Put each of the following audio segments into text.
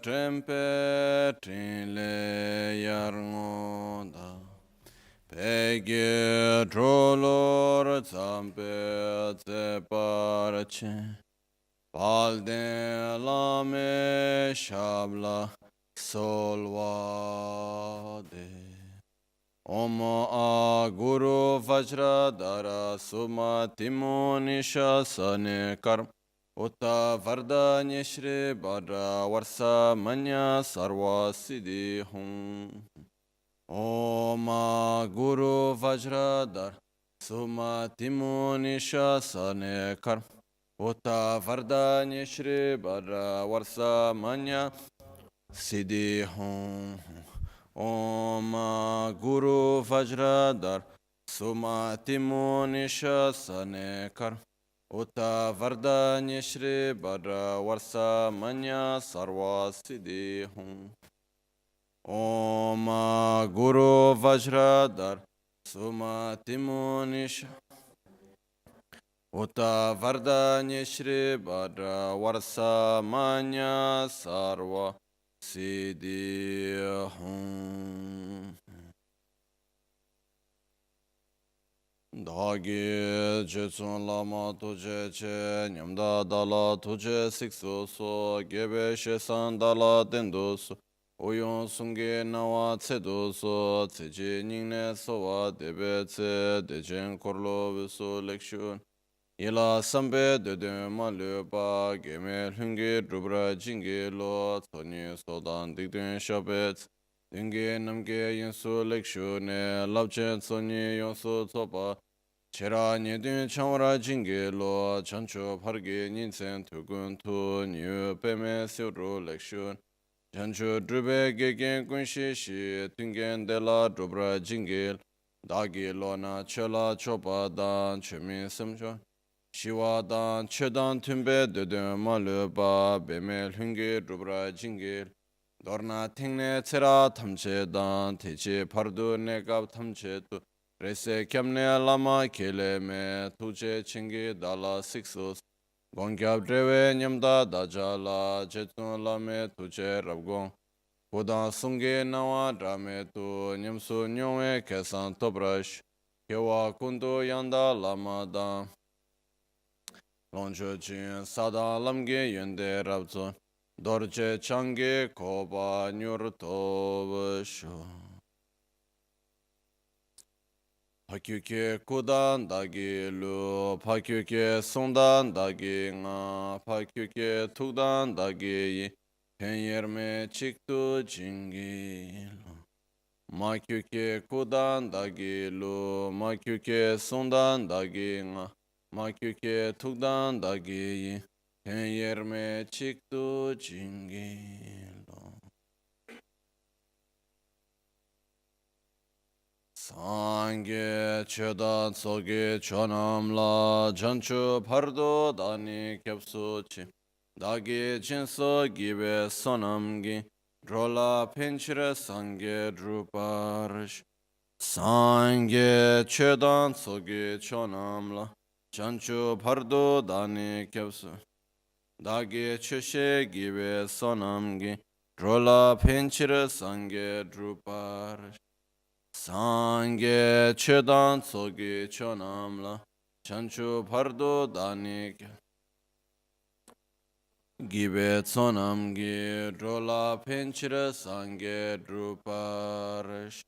Trempe trile yarngoda Pege trolor zampe zeparche Palde lame shabla solvade Om a Guru Vajradara Suma Timonisha Sane Karm Uta Vardanya Shri Badra Varsa Manya Sarva Siddhi Hum Om a Guru Vajradara Suma Timonisha Sane Karm Uta Vardanya Shri Badra Varsa Manya Siddhi Hum Om Guru Vajradar Suma Timonisha Sanekar Uta Vardanya Shri Badra Varsa Manya Sarva Siddhi Hum Om Guru Vajradar Suma Timonisha Uta Vardanya Shri Badra Varsa Manya Sarva Siddhi Hum Dagi Jetsun Lama Tuje Che Nyamda Dala Tuje Siksu So Gebe Shesan Dala Dendu So Oyon Sungi Nawa Tsedu So Tseji Nyingne Sowa Debe Tse Dejen Korlo Visu Lekshun Ila Sambe Dede Malupa Geme Hungi Rubra Jingi Lo Tony Sodan Digdun Shabet Dingi Namge Yinsu Lekshune Labchen Sony Yonsu Topa Chera Nidun Chamara Jingi Lo Chancho Pargi Ninsen Tukun Tu Nyu Peme Siru Lekshun Chancho Drube Gegen Kunshi Shi Tungen Dela Rubra Jingil Dagi Lona Chela Chopa Dan Chemi Samchon Shiwa dan chedan tumbe dede maluba bemel hungi rubra jingil dorna tingne tsera tamche dan teche pardu negab tamche tu rese kyamne lama kele me tuje chingi dala siksus gongyab drewe nyamda dajala jetun lame tuje rabgong Kodan sungi nawa drame tu nyamsu nyongwe kesan tobrash kewa kundu yanda lama dan Lonjo Jin Sada Lamge Yende Rabzo Dorje Change Koba Nyurto Sho Pakyuke Kudan Dagi Lu Pakyuke Sundan Dagi Nga Pakyuke Tugdan Dagi Penyerme Chiktu Jingi Makyuke Kudan Dagi Lu Makyuke Sundan Dagi Nga Makyuke Tugdan Dagi Penyerme Chiktu Jingilo Sangye Chedan Soge Chonamla Janchu Pardo Dani Kepsuchi Dagi Jinso Gibe Sonamgi Drola Pinchire Sangye Druparish Sangye Chedan Soge Chonamla Chanchu Pardo Dani Kepsu Dagi Chushe Gibe Sonamgi Drola Pinchire Sangye Drupar Sangye Chedan Sogi Chonamla Chanchu Pardo Dani Gibe Sonamgi Drola Pinchire Sangye Drupar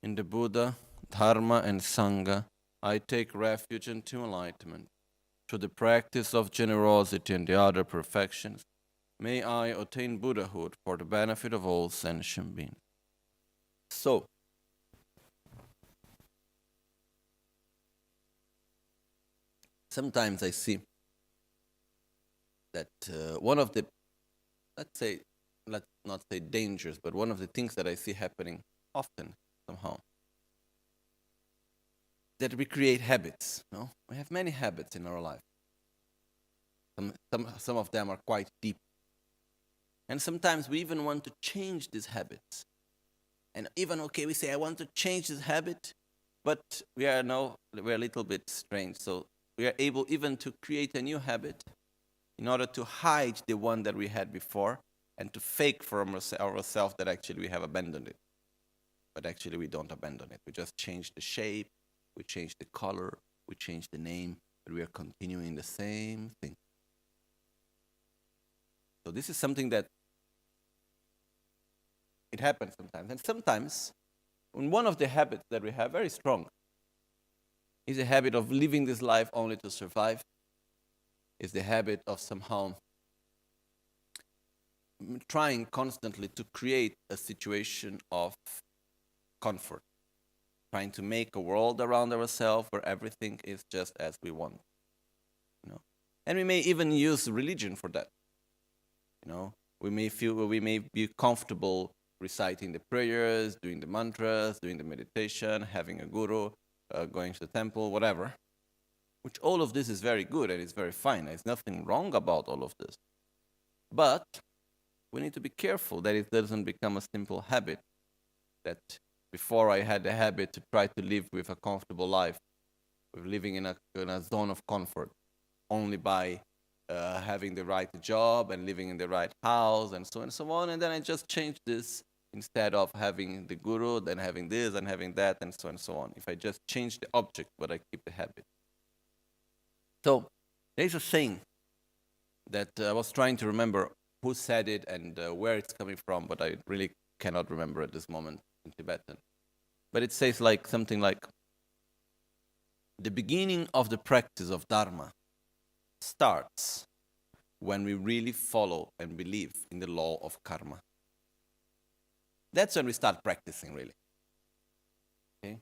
In the Buddha, Dharma and Sangha, I take refuge into enlightenment. Through the practice of generosity and the other perfections, may I attain Buddhahood for the benefit of all sentient beings. So, sometimes I see that one of the, let's not say dangers, but one of the things that I see happening often somehow, that we create habits. No? We have many habits in our life. Some of them are quite deep. And sometimes we even want to change these habits. And even, okay, we say, I want to change this habit, but we are a little bit strange. So we are able even to create a new habit in order to hide the one that we had before and to fake from ourselves that actually we have abandoned it. But actually we don't abandon it. We just change the shape, we change the color, we change the name, but we are continuing the same thing. So this is something that it happens sometimes. And sometimes, one of the habits that we have very strong is a habit of living this life only to survive, is the habit of somehow trying constantly to create a situation of comfort, trying to make a world around ourselves where everything is just as we want. And we may even use religion for that. We may be comfortable reciting the prayers, doing the mantras, doing the meditation, having a guru, going to the temple, whatever. Which all of this is very good and it's very fine. There's nothing wrong about all of this. But we need to be careful that it doesn't become a simple habit. That before I had the habit to try to live with a comfortable life, with living in a zone of comfort, only by having the right job and living in the right house and so on. And then I just changed this instead of having the guru, then having this and having that and so on. If I just change the object, but I keep the habit. So there's a saying that I was trying to remember who said it and where it's coming from, but I really cannot remember at this moment in Tibetan. But it says something like, the beginning of the practice of Dharma starts when we really follow and believe in the law of karma. That's when we start practicing, really. Okay?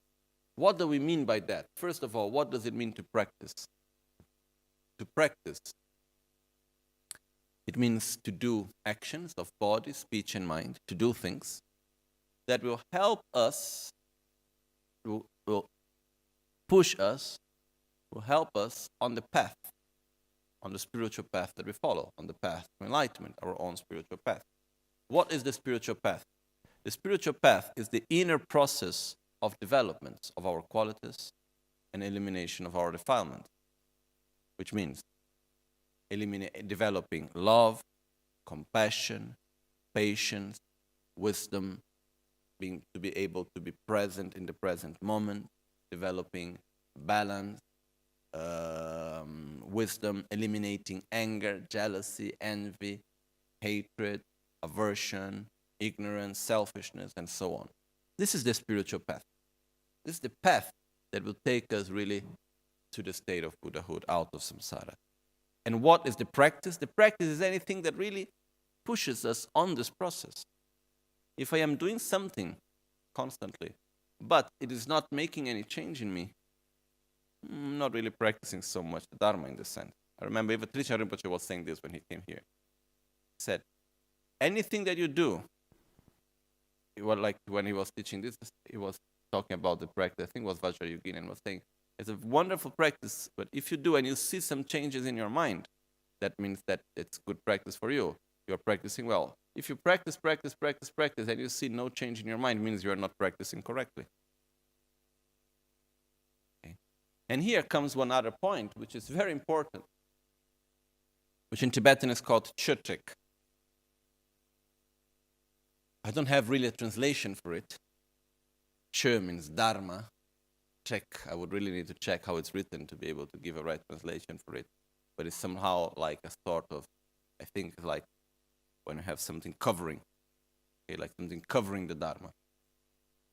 What do we mean by that? First of all, what does it mean to practice? To practice, it means to do actions of body, speech, and mind, to do things that will help us, will push us, will help us on the path, on the spiritual path that we follow, on the path to enlightenment, our own spiritual path. What is the spiritual path? The spiritual path is the inner process of development of our qualities and elimination of our defilement, which means developing love, compassion, patience, wisdom, to be able to be present in the present moment, developing balance, wisdom, eliminating anger, jealousy, envy, hatred, aversion, ignorance, selfishness, and so on. This is the spiritual path. This is the path that will take us really to the state of Buddhahood, out of samsara. And what is the practice? The practice is anything that really pushes us on this process. If I am doing something constantly, but it is not making any change in me, I'm not really practicing so much the Dharma in this sense. I remember even Trisha Rinpoche was saying this when he came here. He said, anything that you do, like when he was teaching this, he was talking about the practice, I think it was Vajrasattva, and was saying, it's a wonderful practice, but if you do and you see some changes in your mind, that means that it's good practice for you. You're practicing well. If you practice, and you see no change in your mind, it means you're not practicing correctly. Okay. And here comes one other point, which is very important, which in Tibetan is called chotek. I don't have really a translation for it. Cho means Dharma. Check, I would really need to check how it's written to be able to give a right translation for it. But it's somehow like a sort of, I think like when you have something covering, okay, like something covering the Dharma.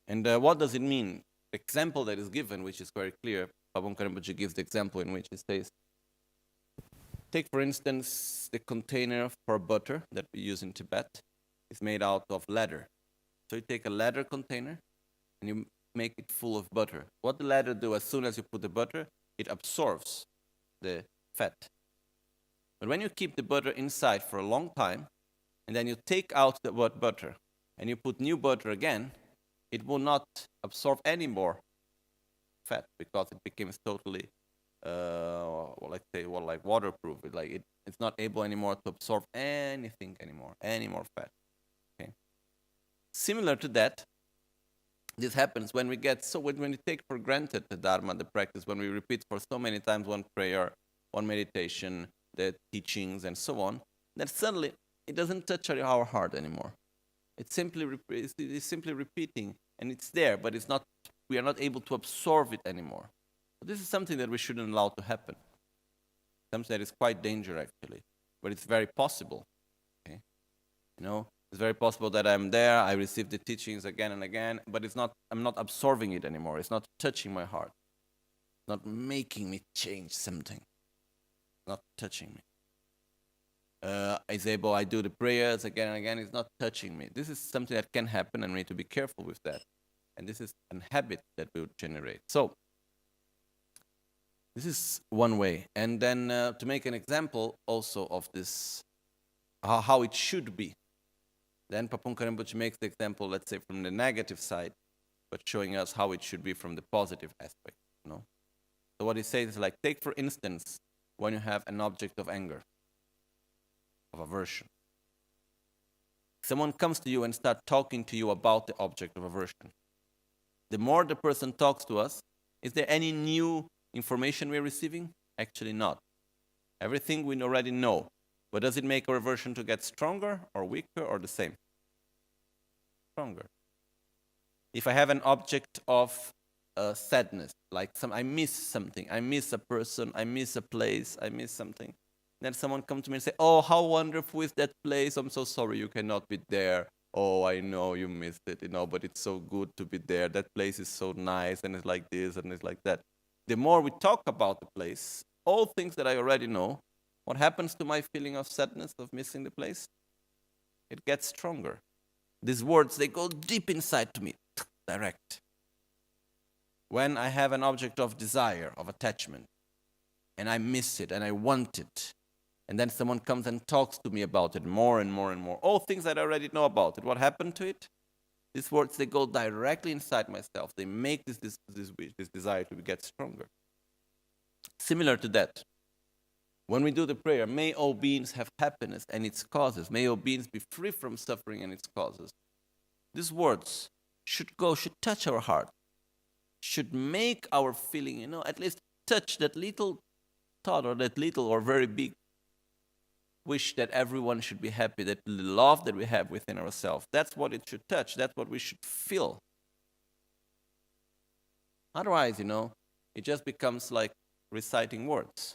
And what does it mean? The example that is given, which is very clear, Pabon Rinpoche gives the example in which it says, take for instance the container for butter that we use in Tibet. It's made out of leather. So you take a leather container and you make it full of butter. What the leather do, as soon as you put the butter, it absorbs the fat. But when you keep the butter inside for a long time, and then you take out the butter, and you put new butter again, it will not absorb any more fat because it becomes totally, like waterproof. It's not able anymore to absorb anything anymore, any more fat. Okay. Similar to that, This happens when we take for granted the Dharma, the practice, when we repeat for so many times one prayer, one meditation, the teachings, and so on, that suddenly it doesn't touch our heart anymore. It's simply repeating, and it's there, but it's not. We are not able to absorb it anymore. So this is something that we shouldn't allow to happen. Something that is quite dangerous, actually, but it's very possible. Okay? It's very possible that I'm there, I receive the teachings again and again, but I'm not absorbing it anymore. It's not touching my heart. It's not making me change something. It's not touching me. I do the prayers again and again, it's not touching me. This is something that can happen, and we need to be careful with that. And this is a habit that we would generate. So, this is one way. And then to make an example also of this, how it should be. Then Papunka Rinpoche makes the example, let's say, from the negative side, but showing us how it should be from the positive aspect. So what he says is like, take for instance, when you have an object of anger, of aversion. Someone comes to you and starts talking to you about the object of aversion. The more the person talks to us, is there any new information we're receiving? Actually not. Everything we already know. But does it make our aversion to get stronger or weaker or the same? Stronger. If I have an object of sadness, like I miss something, I miss a person, I miss a place, I miss something, then someone comes to me and say, oh, how wonderful is that place? I'm so sorry you cannot be there. Oh, I know you missed it, but it's so good to be there. That place is so nice, and it's like this, and it's like that. The more we talk about the place, all things that I already know, what happens to my feeling of sadness, of missing the place? It gets stronger. These words, they go deep inside to me, direct. When I have an object of desire, of attachment, and I miss it, and I want it, and then someone comes and talks to me about it more and more and more, all things that I already know about it, what happened to it? These words, they go directly inside myself. They make this desire to get stronger. Similar to that, when we do the prayer, may all beings have happiness and its causes. May all beings be free from suffering and its causes. These words should touch our heart, should make our feeling, at least touch that little thought or that little or very big wish that everyone should be happy, that love that we have within ourselves. That's what it should touch. That's what we should feel. Otherwise, it just becomes like reciting words.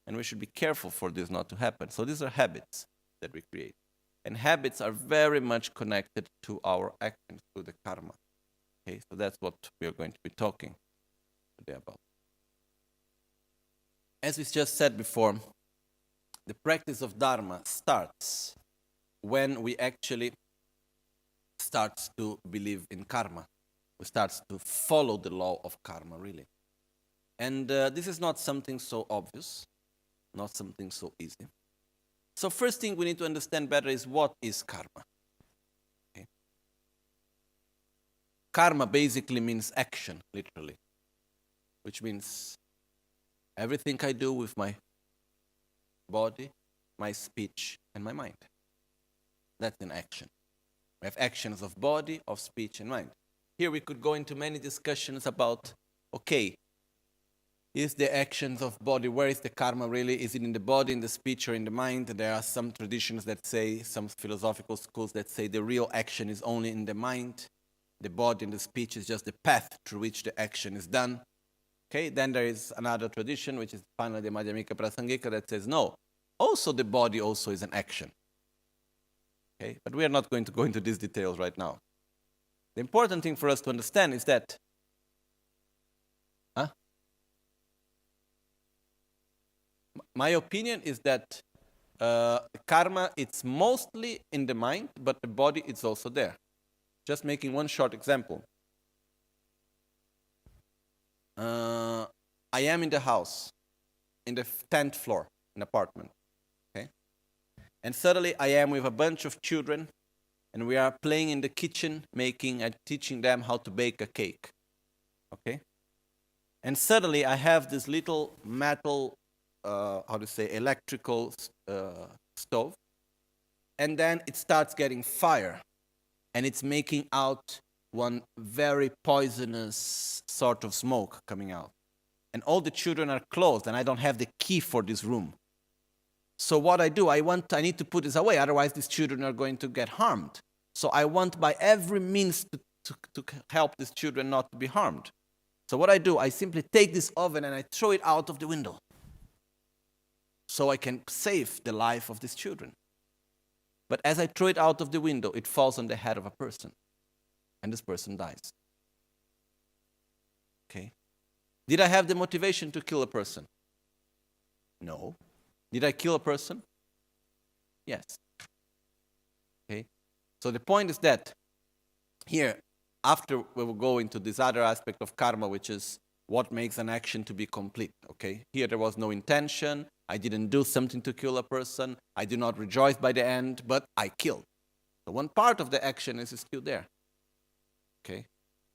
And we should be careful for this not to happen. So these are habits that we create. And habits are very much connected to our actions, to the karma. Okay, so that's what we are going to be talking today about. As we just said before, the practice of Dharma starts when we actually start to believe in karma. We start to follow the law of karma, really. And this is not something so obvious, not something so easy. So first thing we need to understand better is what is karma. Okay. Karma basically means action, literally, which means everything I do with my body, my speech, and my mind. That's an action. We have actions of body, of speech, and mind. Here we could go into many discussions about, okay, is the actions of body, where is the karma really? Is it in the body, in the speech, or in the mind? There are some traditions that say, some philosophical schools that say the real action is only in the mind. The body and the speech is just the path through which the action is done. Okay, then there is another tradition, which is finally the Madhyamika Prasangika, that says no. Also the body also is an action. Okay, but we are not going to go into these details right now. The important thing for us to understand is that my opinion is that karma, it's mostly in the mind, but the body is also there. Just making one short example. I am in the house, in the 10th floor, an apartment. Okay? And suddenly I am with a bunch of children, and we are playing in the kitchen, making and teaching them how to bake a cake. Okay? And suddenly I have this little metal, electrical stove, and then it starts getting fire, and it's making out one very poisonous sort of smoke coming out. And all the children are closed, and I don't have the key for this room. So what I do, I need to put this away, otherwise these children are going to get harmed. So I want by every means to help these children not to be harmed. So what I do, I simply take this oven and I throw it out of the window. So I can save the life of these children. But as I throw it out of the window, it falls on the head of a person. And this person dies. Okay? Did I have the motivation to kill a person? No. Did I kill a person? Yes. Okay? So the point is that here, after we will go into this other aspect of karma, which is what makes an action to be complete. Okay? Here there was no intention. I didn't do something to kill a person. I did not rejoice by the end, but I killed. So one part of the action is still there. Okay?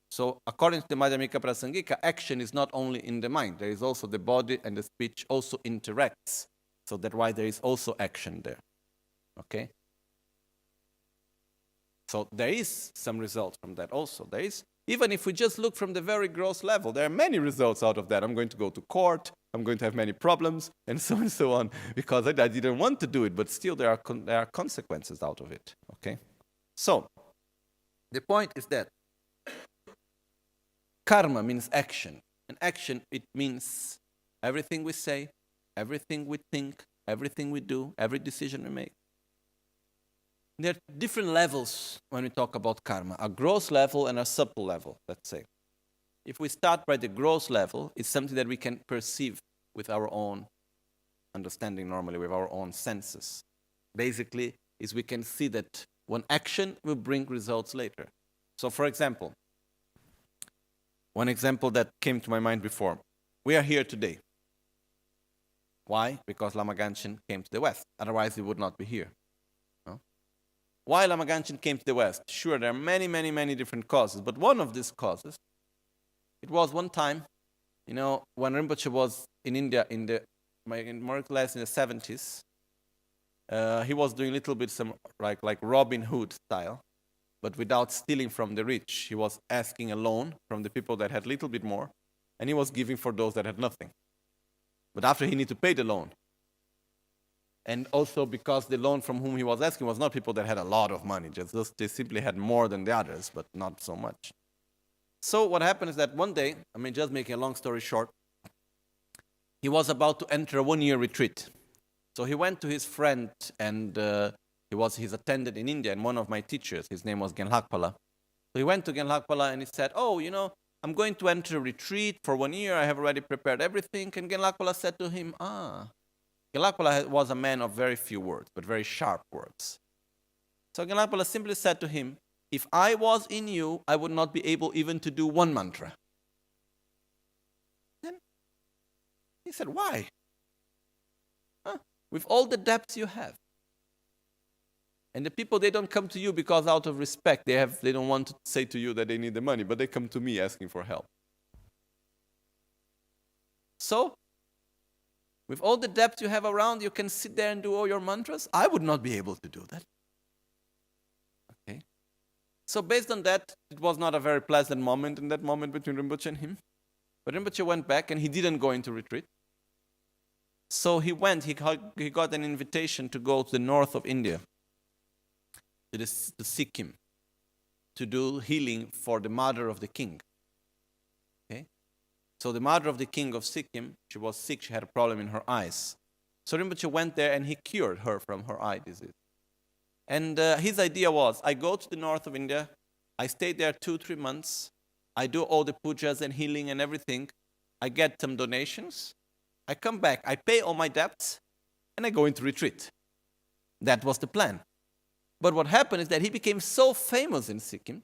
So according to the Madhyamika Prasangika, action is not only in the mind. There is also the body and the speech also interacts. So that's why there is also action there. Okay? So there is some results from that also. There is, even if we just look from the very gross level, there are many results out of that. I'm going to go to court, I'm going to have many problems, and so on, because I didn't want to do it, but still there are consequences out of it. Okay? So, the point is that karma means action. And action, it means everything we say, everything we think, everything we do, every decision we make. There are different levels when we talk about karma, a gross level and a subtle level, let's say. If we start by the gross level, it's something that we can perceive with our own understanding normally, with our own senses. Basically, is we can see that one action will bring results later. So for example, one example that came to my mind before, we are here today. Why? Because Lama Ganchen came to the West. Otherwise, he would not be here. No? Why Lama Ganchen came to the West? Sure, there are many, many, many different causes. But one of these causes, it was one time, when Rinpoche was in India, more or less in the 70s, he was doing a little bit some like Robin Hood style, but without stealing from the rich. He was asking a loan from the people that had a little bit more, and he was giving for those that had nothing. But after he needed to pay the loan. And also because the loan from whom he was asking was not people that had a lot of money, just they simply had more than the others, but not so much. So what happened is that one day, just making a long story short, he was about to enter a 1-year retreat. So he went to his friend, and he was his attendant in India, and one of my teachers, his name was Genlakpala. So he went to Genlakpala and he said, I'm going to enter a retreat for 1 year. I have already prepared everything. And Genlakpala said to him, Genlakpala was a man of very few words, but very sharp words. So Genlakpala simply said to him, if I was in you, I would not be able even to do one mantra. Then he said, why? With all the depths you have. And the people, they don't come to you because out of respect, they don't want to say to you that they need the money, but they come to me asking for help. So, with all the depth you have around, you can sit there and do all your mantras. I would not be able to do that. Okay. So based on that, it was not a very pleasant moment in that moment between Rinpoche and him. But Rinpoche went back and he didn't go into retreat. So he went, he got an invitation to go to the north of India, to Sikkim, to do healing for the mother of the king. Okay? So the mother of the king of Sikkim, she was sick, she had a problem in her eyes. So Rinpoche went there and he cured her from her eye disease. And his idea was, I go to the north of India, I stay there 2-3 months, I do all the pujas and healing and everything, I get some donations, I come back, I pay all my debts, and I go into retreat. That was the plan. But what happened is that he became so famous in Sikkim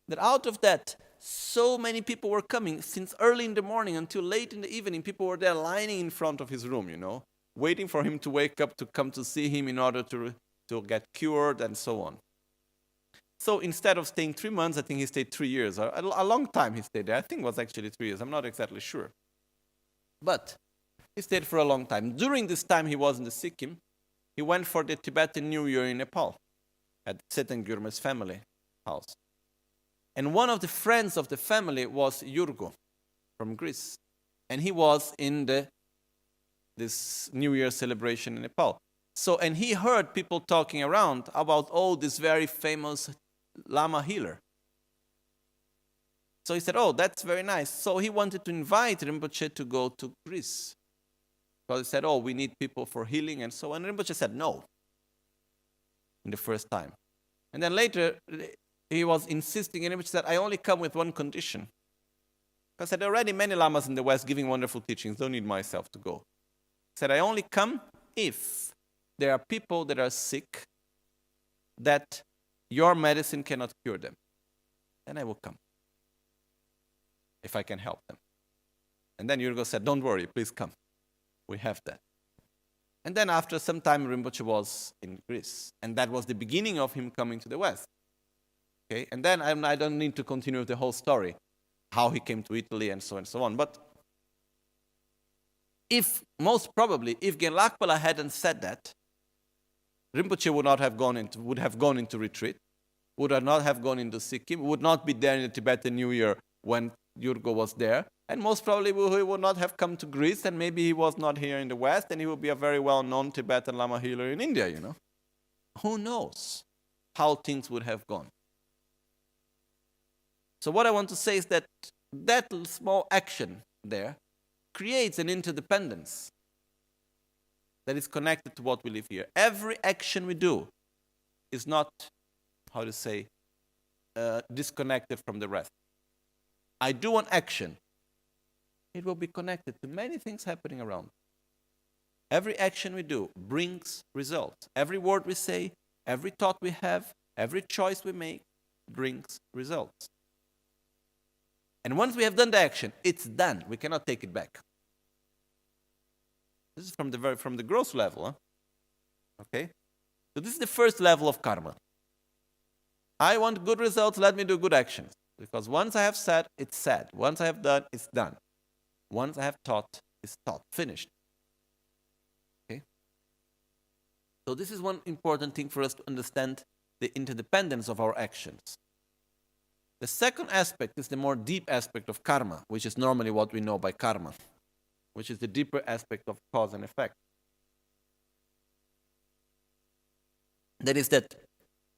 that out of that, so many people were coming since early in the morning until late in the evening. People were there lining in front of his room, waiting for him to wake up to come to see him in order to get cured and so on. So instead of staying 3 months, I think he stayed 3 years. A long time he stayed there. I think it was actually 3 years. I'm not exactly sure. But he stayed for a long time. During this time he was in the Sikkim, he went for the Tibetan New Year in Nepal at Tsetan Gyurme's family house. And one of the friends of the family was Yurgo from Greece. And he was in this New Year celebration in Nepal. So, and he heard people talking around about, this very famous Lama healer. So he said, that's very nice. So he wanted to invite Rinpoche to go to Greece. Because he said, we need people for healing and so on. And Rinpoche said no in the first time. And then later, he was insisting, and Rinpoche said, I only come with one condition. Because there are already many lamas in the West giving wonderful teachings. Don't need myself to go. He said, I only come if there are people that are sick that your medicine cannot cure them. Then I will come, if I can help them. And then Yurgo said, don't worry, please come. We have that. And then after some time, Rinpoche was in Greece. And that was the beginning of him coming to the West. Okay? And then I don't need to continue the whole story, how he came to Italy and so on. But most probably, if Genlakpala hadn't said that, Rinpoche would have gone into retreat, would not have gone into Sikkim, would not be there in the Tibetan New Year when Yurgo was there, and most probably he would not have come to Greece, and maybe he was not here in the West, and he would be a very well-known Tibetan Lama healer in India, Who knows how things would have gone? So what I want to say is that small action there creates an interdependence that is connected to what we live here. Every action we do is not, disconnected from the rest. I do an action, it will be connected to many things happening around. Every action we do brings results. Every word we say, every thought we have, every choice we make brings results. And once we have done the action, it's done. We cannot take it back. This is from the gross level. Okay? So this is the first level of karma. I want good results, let me do good actions. Because once I have said, it's said. Once I have done, it's done. Once I have taught, it's taught. Finished. Okay? So this is one important thing for us to understand the interdependence of our actions. The second aspect is the more deep aspect of karma, which is normally what we know by karma, which is the deeper aspect of cause and effect. That is that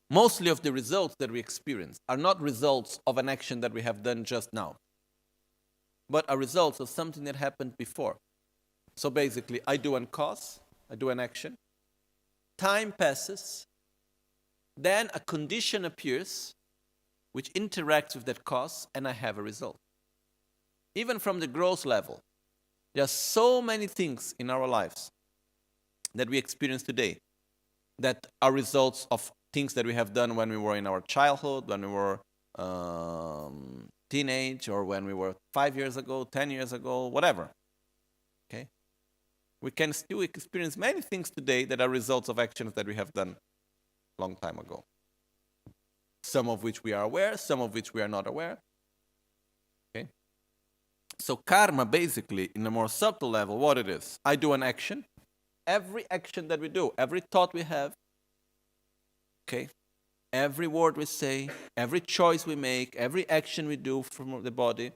mostly of the results that we experience are not results of an action that we have done just now, but are results of something that happened before. So basically, I do an cause, I do an action, time passes, then a condition appears which interacts with that cause, and I have a result. Even from the gross level, there are so many things in our lives that we experience today that are results of things that we have done when we were in our childhood, when we were teenage, or when we were 5 years ago, 10 years ago, whatever. Okay? We can still experience many things today that are results of actions that we have done a long time ago. Some of which we are aware, some of which we are not aware. Okay? So karma, basically, in a more subtle level, what it is. I do an action. Every action that we do, every thought we have, okay, every word we say, every choice we make, every action we do from the body,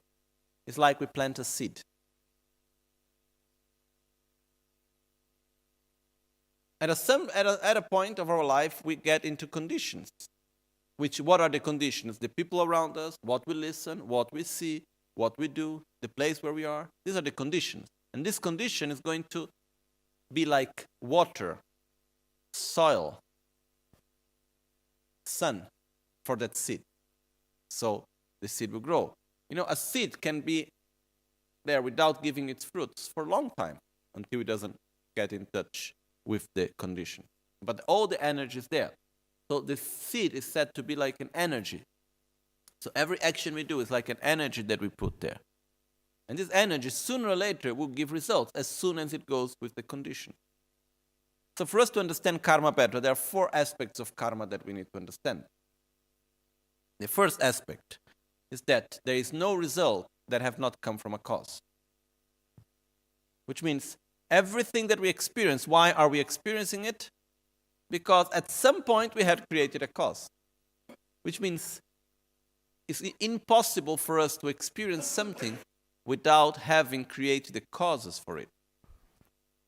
is like we plant a seed. At a point of our life, we get into conditions. What are the conditions? The people around us, what we listen, what we see, what we do, the place where we are. These are the conditions. And this condition is going to be like water, soil, sun for that seed. So the seed will grow. A seed can be there without giving its fruits for a long time until it doesn't get in touch with the condition. But all the energy is there. So the seed is said to be like an energy. So every action we do is like an energy that we put there. And this energy, sooner or later, will give results as soon as it goes with the condition. So for us to understand karma better, there are 4 aspects of karma that we need to understand. The first aspect is that there is no result that have not come from a cause. Which means everything that we experience, why are we experiencing it? Because at some point we had created a cause. Which means it's impossible for us to experience something without having created the causes for it.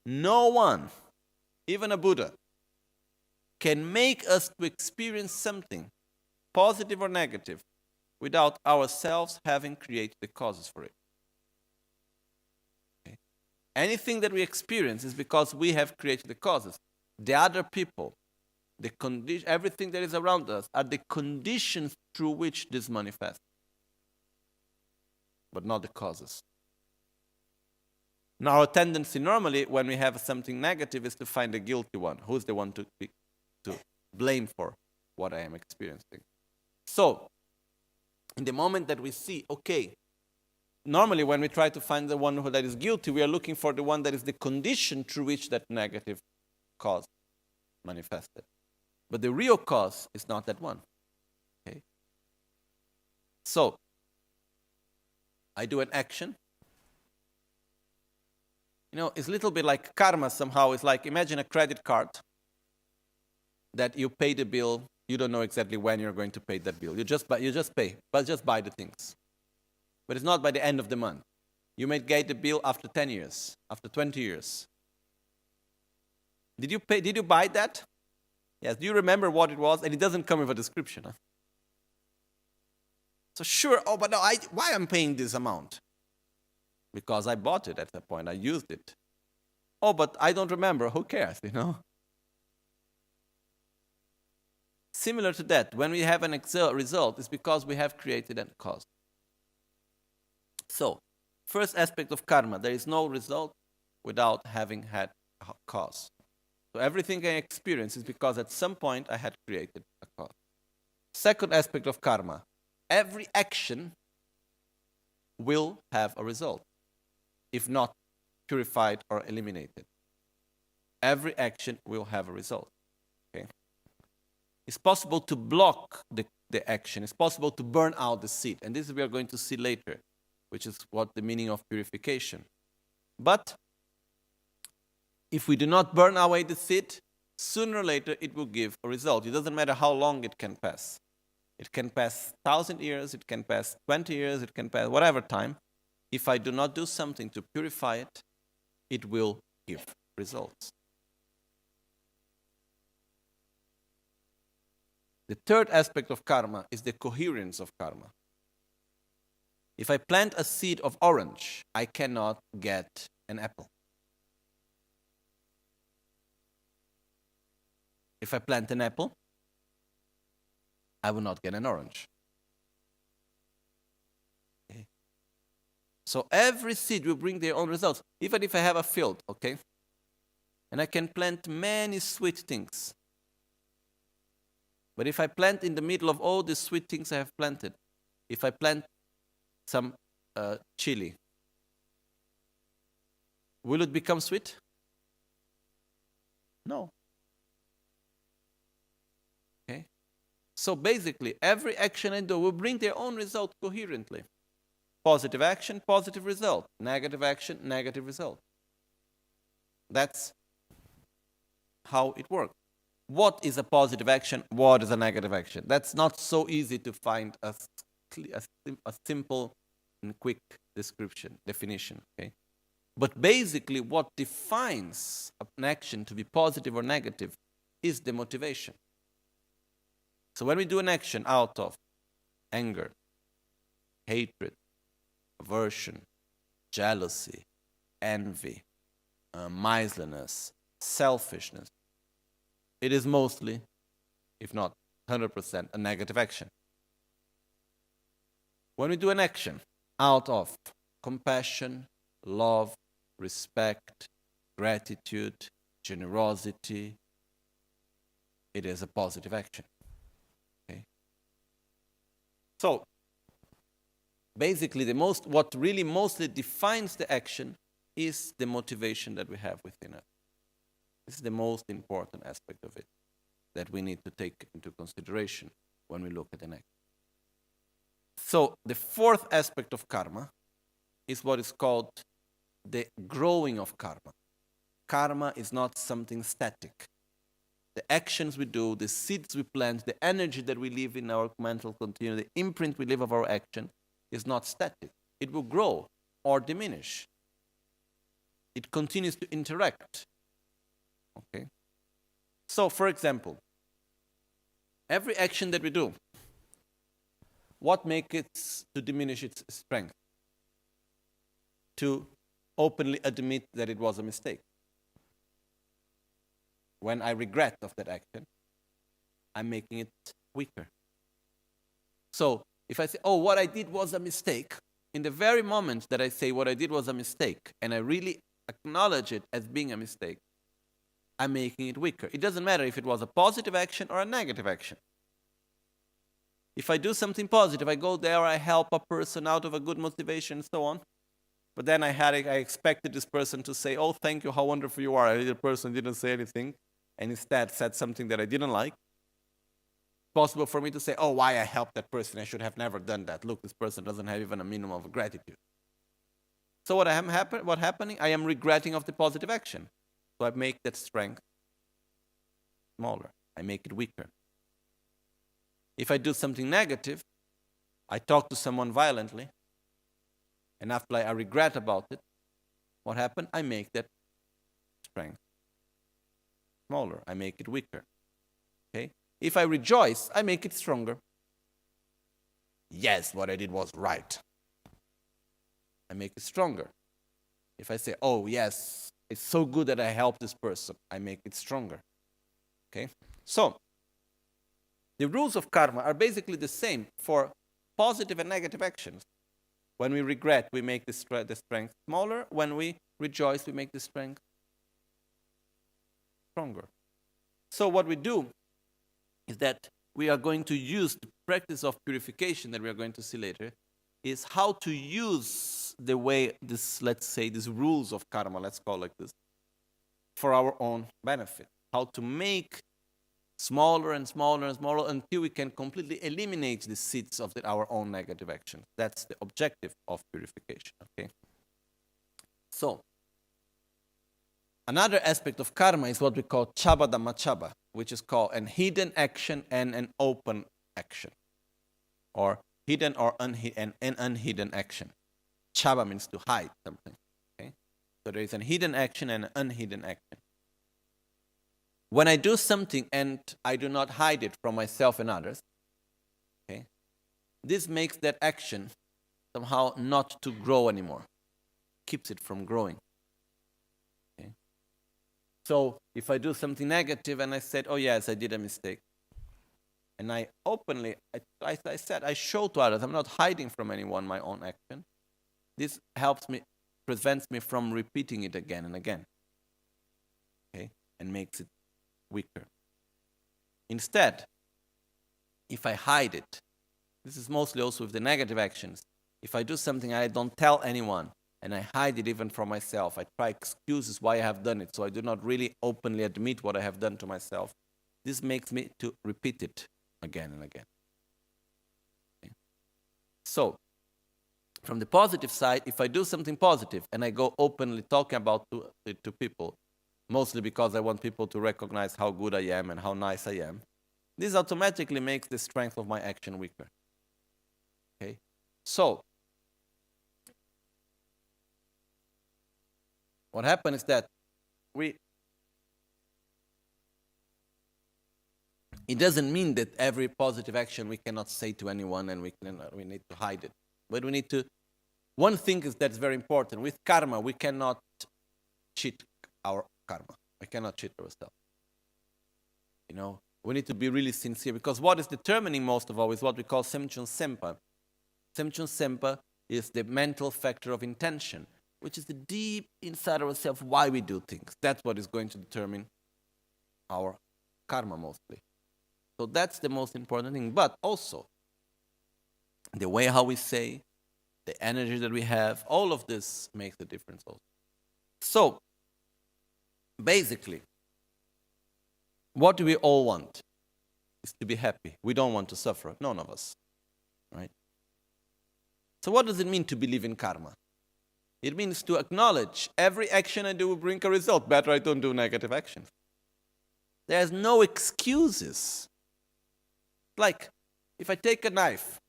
No one, even a Buddha, can make us to experience something, positive or negative, without ourselves having created the causes for it. Okay? Anything that we experience is because we have created the causes. The other people, the condition, everything that is around us are the conditions through which this manifests, but not the causes. Now, our tendency normally when we have something negative is to find the guilty one. Who's the one to blame for what I am experiencing? So, in the moment that we see, okay, normally when we try to find the one that is guilty, we are looking for the one that is the condition through which that negative cause manifested. But the real cause is not that one. Okay? So, I do an action. You know, it's a little bit like karma somehow. It's like, imagine a credit card that you pay the bill. You don't know exactly when you're going to pay that bill. You just pay, but just buy the things. But it's not by the end of the month. You may get the bill after 10 years, after 20 years. Did you buy that? Yes. Do you remember what it was? And it doesn't come with a description. Huh? So sure, but no, why I'm paying this amount? Because I bought it at that point. I used it. Oh, but I don't remember. Who cares, you know? Similar to that, when we have an result, it's because we have created a cause. So, first aspect of karma, there is no result without having had a cause. So everything I experience is because at some point I had created a cause. Second aspect of karma, every action will have a result, if not purified or eliminated. Every action will have a result. Okay? It's possible to block the action. It's possible to burn out the seed. And this we are going to see later, which is what the meaning of purification. But if we do not burn away the seed, sooner or later it will give a result. It doesn't matter how long it can pass. It can pass 1,000 years, it can pass 20 years, it can pass whatever time. If I do not do something to purify it, it will give results. The third aspect of karma is the coherence of karma. If I plant a seed of orange, I cannot get an apple. If I plant an apple, I will not get an orange. Okay. So every seed will bring their own results. Even if I have a field, okay, and I can plant many sweet things. But if I plant in the middle of all the sweet things I have planted, if I plant some chili, will it become sweet? No. Okay. So basically, every action I do will bring their own result coherently. Positive action, positive result. Negative action, negative result. That's how it works. What is a positive action? What is a negative action? That's not so easy to find a simple and quick definition. Okay? But basically, what defines an action to be positive or negative is the motivation. So when we do an action out of anger, hatred, aversion, jealousy, envy, miserliness, selfishness, it is mostly, if not 100%, a negative action. When we do an action out of compassion, love, respect, gratitude, generosity, it is a positive action. Okay? So, basically, what really mostly defines the action is the motivation that we have within us. This is the most important aspect of it that we need to take into consideration when we look at an action. So the fourth aspect of karma is what is called the growing of karma. Karma is not something static. the actions we do, the seeds we plant, the energy that we leave in our mental continuum, the imprint we leave of our action is not static. It will grow or diminish. It continues to interact. Okay? So, for example, every action that we do, what makes it to diminish its strength? To openly admit that it was a mistake. When I regret of that action, I'm making it weaker. So, if I say, oh, what I did was a mistake, in the very moment that I say what I did was a mistake, and I really acknowledge it as being a mistake, I'm making it weaker. It doesn't matter if it was a positive action or a negative action. If I do something positive, I go there, I help a person out of a good motivation and so on, but then I expected this person to say, oh, thank you, how wonderful you are. The person didn't say anything, and instead said something that I didn't like. It's possible for me to say, oh, why I helped that person? I should have never done that. Look, this person doesn't have even a minimum of gratitude. So what happening? I am regretting of the positive action. So I make that strength smaller. I make it weaker. If I do something negative, I talk to someone violently, and after I regret about it, what happened? I make that strength smaller. I make it weaker. Okay? If I rejoice, I make it stronger. Yes, what I did was right. I make it stronger. If I say, oh, yes, it's so good that I helped this person, I make it stronger. Okay? So, the rules of karma are basically the same for positive and negative actions. When we regret, we make the strength smaller. When we rejoice, we make the strength stronger. So what we do is that we are going to use the practice of purification that we are going to see later, is how to use the way this, let's say, these rules of karma, let's call it like this, for our own benefit. How to make smaller and smaller and smaller until we can completely eliminate the seeds of our own negative actions. That's the objective of purification. Okay. So, another aspect of karma is what we call chaba dhamma chaba, which is called an hidden action and an open action, or hidden or an unhidden action. Chaba means to hide something. Okay? So there is an hidden action and an unhidden action. When I do something and I do not hide it from myself and others, okay, this makes that action somehow not to grow anymore. Keeps it from growing. Okay? So if I do something negative and I said, oh yes, I did a mistake, and I openly, I show to others, I'm not hiding from anyone my own action, this helps me, prevents me from repeating it again and again. Okay? And makes it weaker. Instead, if I hide it, this is mostly also with the negative actions. If I do something I don't tell anyone, and I hide it even from myself, I try excuses why I have done it, so I do not really openly admit what I have done to myself, this makes me to repeat it again and again. Okay. So, from the positive side, if I do something positive and I go openly talking about it to people, mostly because I want people to recognize how good I am and how nice I am, this automatically makes the strength of my action weaker. Okay? So, what happens is that it doesn't mean that every positive action we cannot say to anyone and we need to hide it. But we need to, one thing is that's very important. With karma, we cannot cheat our karma. We cannot cheat ourselves. You know, we need to be really sincere, because what is determining most of all is what we call semchun sempa. Semchun sempa is the mental factor of intention, which is the deep inside ourselves why we do things. That's what is going to determine our karma mostly. So that's the most important thing. But also, the way how we say, the energy that we have, all of this makes a difference also. So, basically, what do we all want? Is to be happy. We don't want to suffer. None of us. Right? So what does it mean to believe in karma? It means to acknowledge every action I do will bring a result. Better I don't do negative actions. There's no excuses. Like, if I take a knife,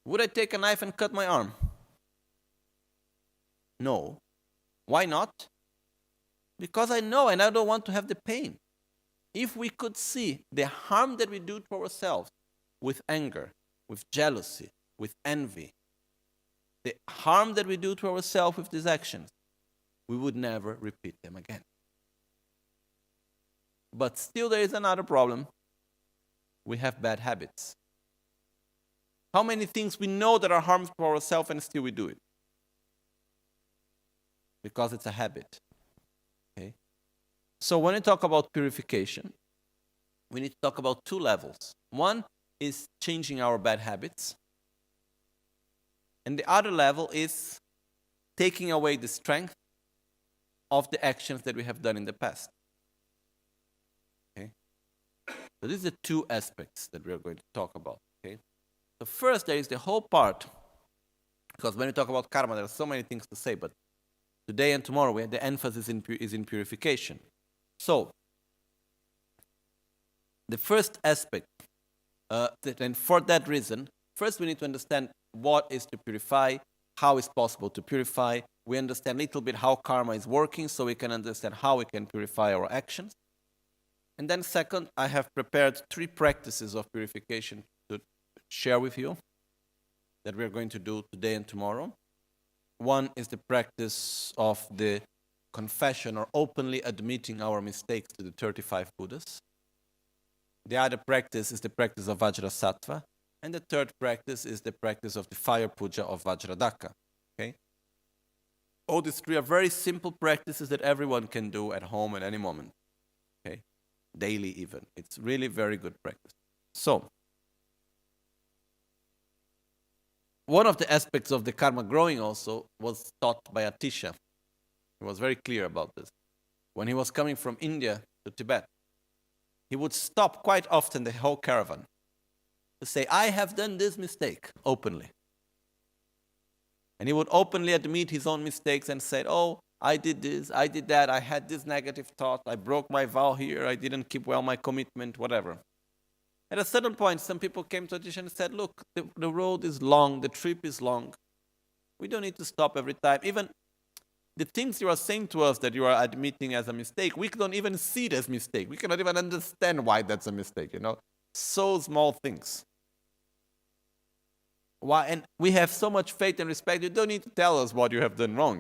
would I take a knife and cut my arm? No. Why not? Because I know and I don't want to have the pain. If we could see the harm that we do to ourselves with anger, with jealousy, with envy, the harm that we do to ourselves with these actions, we would never repeat them again. But still there is another problem. We have bad habits. How many things we know that are harmful to ourselves and still we do it? Because it's a habit. Okay? So when we talk about purification, we need to talk about two levels. One is changing our bad habits. And the other level is taking away the strength of the actions that we have done in the past. Okay? So these are the two aspects that we are going to talk about. Okay? So first, there is the whole part, because when we talk about karma, there are so many things to say, but today and tomorrow, the emphasis is in purification. So, the first aspect, and for that reason, first we need to understand what is to purify, how it's possible to purify. We understand a little bit how karma is working, so we can understand how we can purify our actions. And then second, I have prepared 3 practices of purification to share with you that we are going to do today and tomorrow. One is the practice of the confession, or openly admitting our mistakes to the 35 Buddhas. The other practice is the practice of Vajrasattva. And the third practice is the practice of the fire puja of Vajradaka. Okay? All these 3 are very simple practices that everyone can do at home at any moment. Okay? Daily even. It's really very good practice. So, one of the aspects of the karma growing also was taught by Atisha. He was very clear about this. When he was coming from India to Tibet, he would stop quite often the whole caravan to say, I have done this mistake, openly. And he would openly admit his own mistakes and say, oh, I did this, I did that, I had this negative thought, I broke my vow here, I didn't keep well my commitment, whatever. At a certain point, some people came to Atisha and said, look, the road is long, the trip is long. We don't need to stop every time. Even the things you are saying to us that you are admitting as a mistake, we don't even see it as mistake. We cannot even understand why that's a mistake, So small things. Why? And we have so much faith and respect, you don't need to tell us what you have done wrong,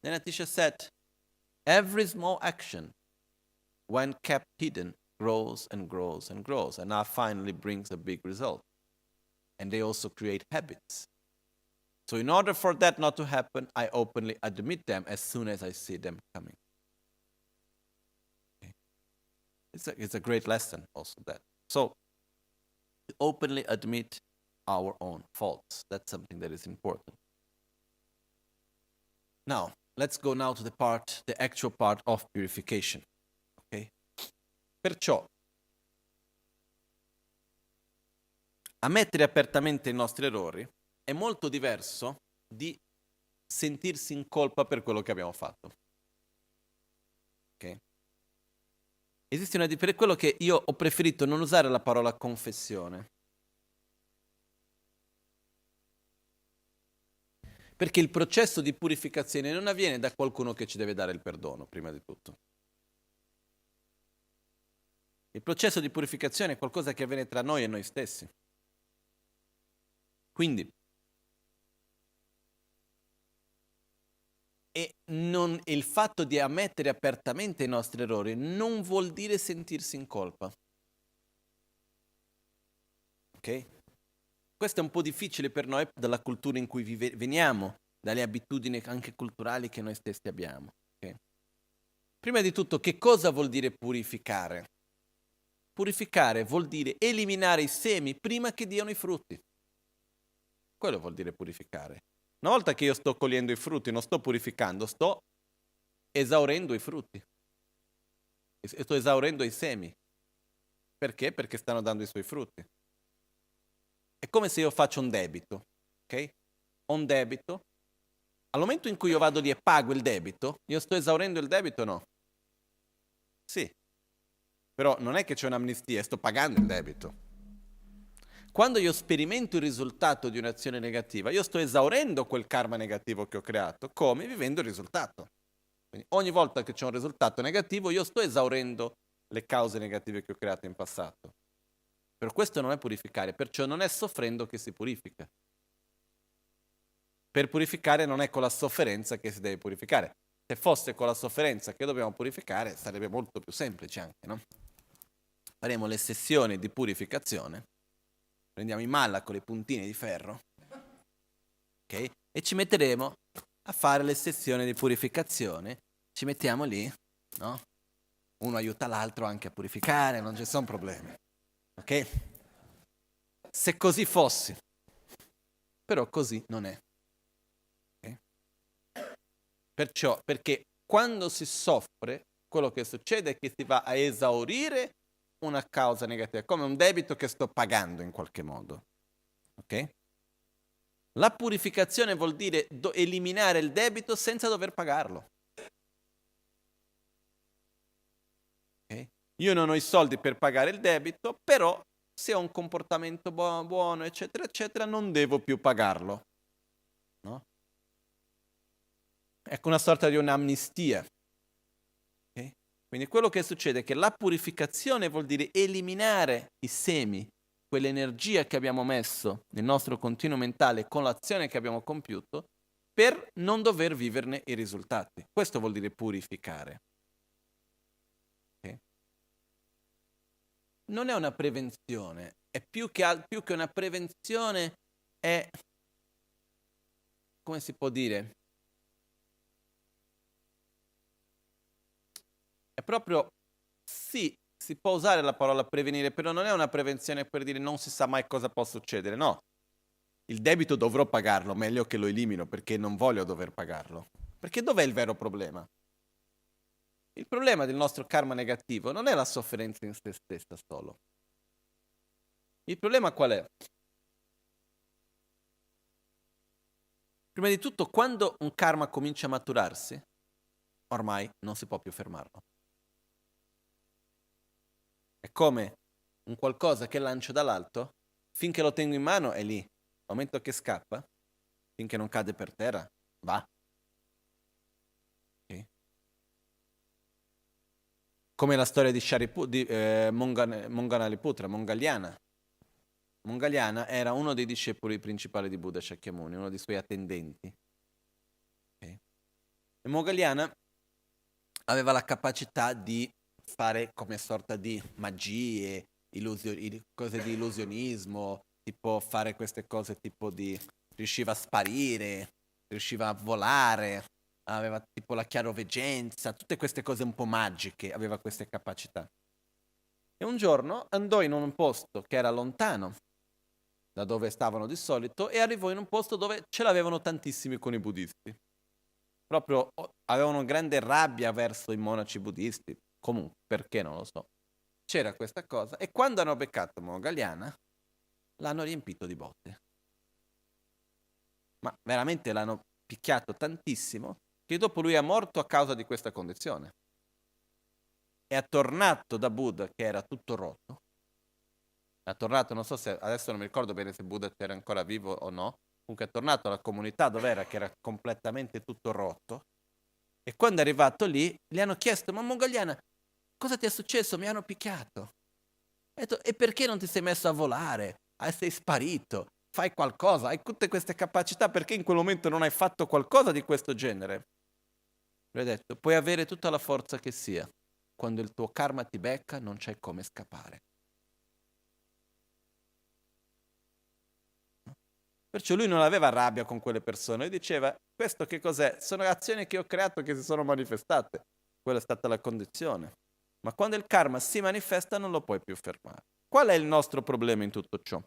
Then Atisha said, every small action, when kept hidden, grows and grows and grows, and now finally brings a big result. And they also create habits. So in order for that not to happen, I openly admit them as soon as I see them coming. Okay. It's a great lesson also that. So, to openly admit our own faults. That's something that is important. Now, let's go now to the actual part of purification. Okay? Perciò, ammettere apertamente i nostri errori è molto diverso di sentirsi in colpa per quello che abbiamo fatto. Ok? Esiste per quello che io ho preferito non usare la parola confessione. Perché il processo di purificazione non avviene da qualcuno che ci deve dare il perdono, prima di tutto. Il processo di purificazione è qualcosa che avviene tra noi e noi stessi. Quindi, il fatto di ammettere apertamente i nostri errori non vuol dire sentirsi in colpa. Ok? Questo è un po' difficile per noi dalla cultura in cui veniamo, dalle abitudini anche culturali che noi stessi abbiamo. Okay? Prima di tutto, che cosa vuol dire purificare? Purificare vuol dire eliminare i semi prima che diano i frutti. Quello vuol dire purificare. Una volta che io sto cogliendo i frutti, non sto purificando, sto esaurendo i frutti. Sto esaurendo i semi. Perché? Perché stanno dando i suoi frutti. È come se io faccio un debito, ok? Ho un debito. Al momento in cui io vado lì e pago il debito, io sto esaurendo il debito o no? Però non è che c'è un'amnistia, sto pagando il debito. Quando io sperimento il risultato di un'azione negativa, io sto esaurendo quel karma negativo che ho creato, come vivendo il risultato. Quindi ogni volta che c'è un risultato negativo, io sto esaurendo le cause negative che ho creato in passato. Per questo non è purificare, perciò non è soffrendo che si purifica. Per purificare non è con la sofferenza che si deve purificare. Se fosse con la sofferenza che dobbiamo purificare, sarebbe molto più semplice anche, no? Faremo le sessioni di purificazione, prendiamo i malla con le puntine di ferro, ok? E ci metteremo a fare le sessioni di purificazione, ci mettiamo lì, no? Uno aiuta l'altro anche a purificare, non ci sono problemi, ok? Se così fosse, però così non è. Okay? Perciò, perché quando si soffre, quello che succede è che si va a esaurire una causa negativa, come un debito che sto pagando in qualche modo. Ok? La purificazione vuol dire eliminare il debito senza dover pagarlo. Okay? Io non ho i soldi per pagare il debito, però se ho un comportamento buono, eccetera, eccetera, non devo più pagarlo. No? Ecco una sorta di un'amnistia. Okay? Quindi quello che succede è che la purificazione vuol dire eliminare i semi, quell'energia che abbiamo messo nel nostro continuo mentale con l'azione che abbiamo compiuto, per non dover viverne i risultati. Questo vuol dire purificare. Okay? Non è una prevenzione, è più che una prevenzione, è, come si può dire, è proprio, sì, si può usare la parola prevenire, però non è una prevenzione per dire non si sa mai cosa può succedere, no. Il debito dovrò pagarlo, meglio che lo elimino perché non voglio dover pagarlo. Perché dov'è il vero problema? Il problema del nostro karma negativo non è la sofferenza in se stessa solo. Il problema qual è? Prima di tutto, quando un karma comincia a maturarsi, ormai non si può più fermarlo. È come un qualcosa che lancio dall'alto, finché lo tengo in mano è lì. Al momento che scappa, finché non cade per terra, va. Okay. Come la storia di Monganaliputra, Mongaliana. Mongaliana era uno dei discepoli principali di Buddha Shakyamuni, uno dei suoi attendenti. Okay. E Mongaliana aveva la capacità di fare come sorta di magie, cose di illusionismo, tipo fare queste cose tipo di riusciva a sparire, riusciva a volare, aveva tipo la chiaroveggenza, tutte queste cose un po' magiche, aveva queste capacità. E un giorno andò in un posto che era lontano da dove stavano di solito e arrivò in un posto dove ce l'avevano tantissimi con i buddisti. Proprio avevano grande rabbia verso i monaci buddisti, comunque, perché non lo so. C'era questa cosa e quando hanno beccato Mongaliana l'hanno riempito di botte. Ma veramente l'hanno picchiato tantissimo che dopo lui è morto a causa di questa condizione. È tornato da Buddha che era tutto rotto. È tornato, non so se adesso non mi ricordo bene se Buddha era ancora vivo o no. Comunque è tornato alla comunità dove era, che era completamente tutto rotto. E quando è arrivato lì, gli hanno chiesto: ma Mongoliana, cosa ti è successo? Mi hanno picchiato. Ha detto: e perché non ti sei messo a volare? Sei sparito, fai qualcosa, hai tutte queste capacità, perché in quel momento non hai fatto qualcosa di questo genere? Lui ha detto: puoi avere tutta la forza che sia, quando il tuo karma ti becca non c'è come scappare. Perciò lui non aveva rabbia con quelle persone, lui diceva: questo che cos'è? Sono azioni che ho creato che si sono manifestate, quella è stata la condizione. Ma quando il karma si manifesta non lo puoi più fermare. Qual è il nostro problema in tutto ciò?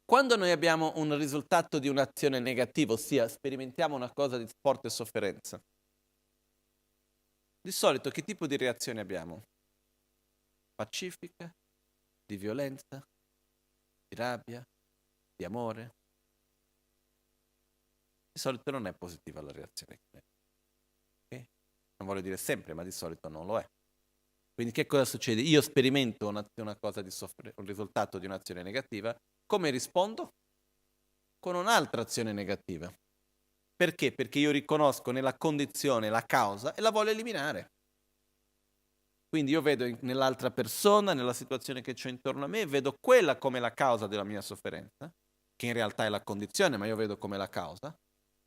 Quando noi abbiamo un risultato di un'azione negativa, ossia sperimentiamo una cosa di forte sofferenza, di solito che tipo di reazione abbiamo? Pacifica? Di violenza? Di rabbia? Di amore? Di solito non è positiva la reazione. Okay? Non voglio dire sempre, ma di solito non lo è. Quindi che cosa succede? Io sperimento una cosa un risultato di un'azione negativa, come rispondo? Con un'altra azione negativa. Perché? Perché io riconosco nella condizione la causa e la voglio eliminare. Quindi io vedo nell'altra persona, nella situazione che c'è intorno a me, vedo quella come la causa della mia sofferenza, che in realtà è la condizione, ma io vedo come la causa.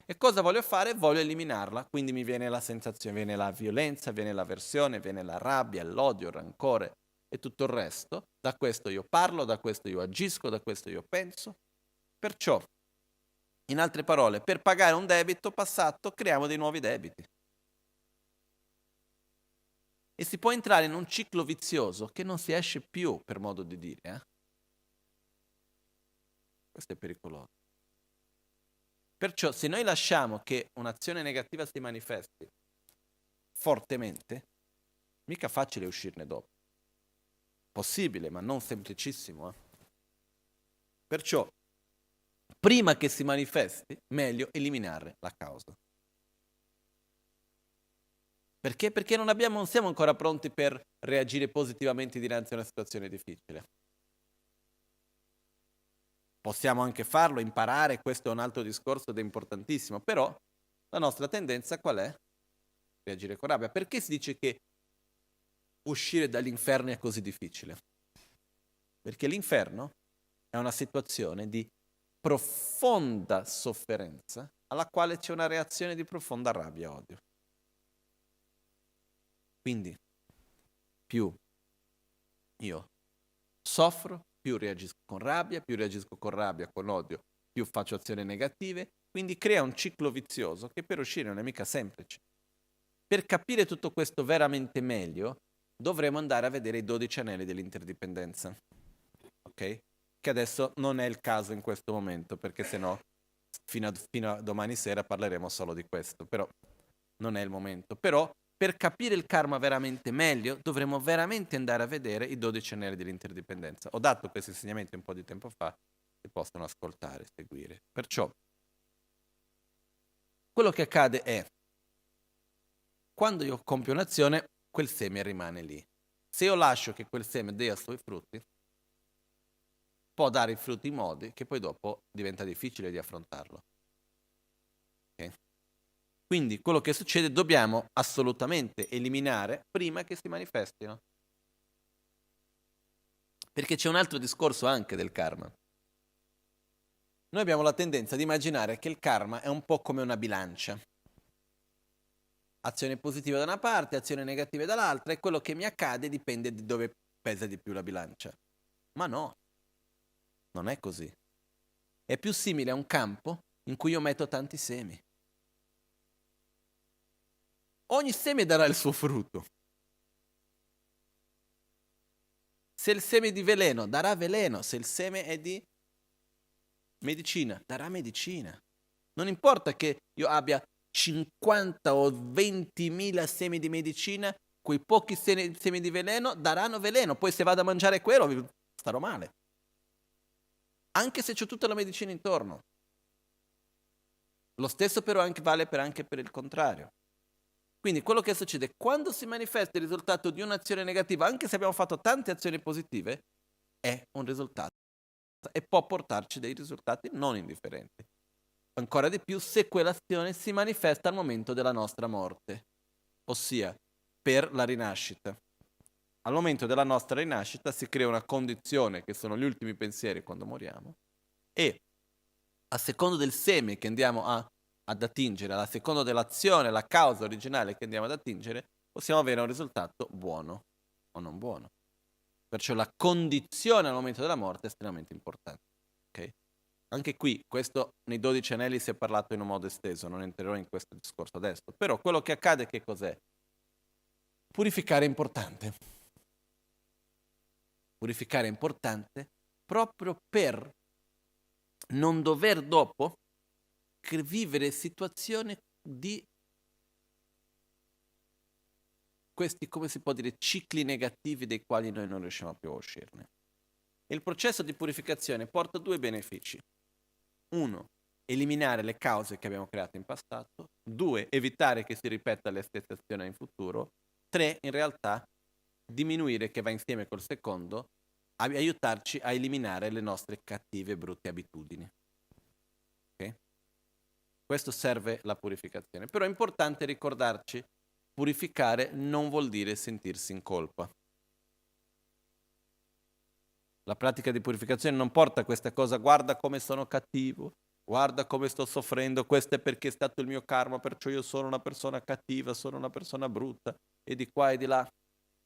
E cosa voglio fare? Voglio eliminarla. Quindi mi viene la sensazione, viene la violenza, viene l'avversione, viene la rabbia, l'odio, il rancore e tutto il resto. Da questo io parlo, da questo io agisco, da questo io penso. Perciò, in altre parole, per pagare un debito passato creiamo dei nuovi debiti. E si può entrare in un ciclo vizioso che non si esce più, per modo di dire. Questo è pericoloso. Perciò se noi lasciamo che un'azione negativa si manifesti fortemente, mica facile uscirne dopo. Possibile, ma non semplicissimo. Perciò, prima che si manifesti, meglio eliminare la causa. Perché? Perché non siamo ancora pronti per reagire positivamente dinanzi a una situazione difficile. Possiamo anche farlo, imparare, questo è un altro discorso ed è importantissimo, però la nostra tendenza qual è? Reagire con rabbia. Perché si dice che uscire dall'inferno è così difficile? Perché l'inferno è una situazione di profonda sofferenza alla quale c'è una reazione di profonda rabbia e odio. Quindi, più io soffro, più reagisco con rabbia, con odio, più faccio azioni negative, quindi crea un ciclo vizioso che per uscire non è mica semplice. Per capire tutto questo veramente meglio, dovremo andare a vedere i 12 anelli dell'interdipendenza, ok? Che adesso non è il caso in questo momento, perché sennò fino a domani sera parleremo solo di questo, però non è il momento. Però per capire il karma veramente meglio, dovremo veramente andare a vedere i 12 anelli dell'interdipendenza. Ho dato questi insegnamenti un po' di tempo fa, si possono ascoltare, seguire. Perciò, quello che accade è, quando io compio un'azione, quel seme rimane lì. Se io lascio che quel seme dia i suoi frutti, può dare i frutti in modi che poi dopo diventa difficile di affrontarlo. Okay? Quindi quello che succede dobbiamo assolutamente eliminare prima che si manifestino. Perché c'è un altro discorso anche del karma. Noi abbiamo la tendenza di immaginare che il karma è un po' come una bilancia. Azione positiva da una parte, azione negativa dall'altra, e quello che mi accade dipende di dove pesa di più la bilancia. Ma no, non è così. È più simile a un campo in cui io metto tanti semi. Ogni seme darà il suo frutto. Se il seme è di veleno, darà veleno. Se il seme è di medicina, darà medicina. Non importa che io abbia 50 o 20.000 semi di medicina, quei pochi semi di veleno daranno veleno. Poi se vado a mangiare quello, starò male. Anche se c'ho tutta la medicina intorno. Lo stesso però vale anche per il contrario. Quindi quello che succede, quando si manifesta il risultato di un'azione negativa, anche se abbiamo fatto tante azioni positive, è un risultato e può portarci dei risultati non indifferenti. Ancora di più se quell'azione si manifesta al momento della nostra morte, ossia per la rinascita. Al momento della nostra rinascita si crea una condizione che sono gli ultimi pensieri quando moriamo e a secondo del seme che andiamo ad attingere, a secondo dell'azione, la causa originale che andiamo ad attingere, possiamo avere un risultato buono o non buono. Perciò la condizione al momento della morte è estremamente importante. Okay? Anche qui, questo nei 12 anelli si è parlato in un modo esteso, non entrerò in questo discorso adesso, però quello che accade che cos'è? Purificare è importante. Purificare è importante proprio per non dover dopo vivere situazioni di questi, come si può dire, cicli negativi dei quali noi non riusciamo più a uscirne. Il processo di purificazione porta due benefici. Uno, eliminare le cause che abbiamo creato in passato. Due, evitare che si ripeta le stesse azioni in futuro. Tre, in realtà, diminuire, che va insieme col secondo, aiutarci a eliminare le nostre cattive e brutte abitudini. Okay? Questo serve la purificazione. Però è importante ricordarci, purificare non vuol dire sentirsi in colpa. La pratica di purificazione non porta a questa cosa, guarda come sono cattivo, guarda come sto soffrendo, questo è perché è stato il mio karma, perciò io sono una persona cattiva, sono una persona brutta, e di qua e di là.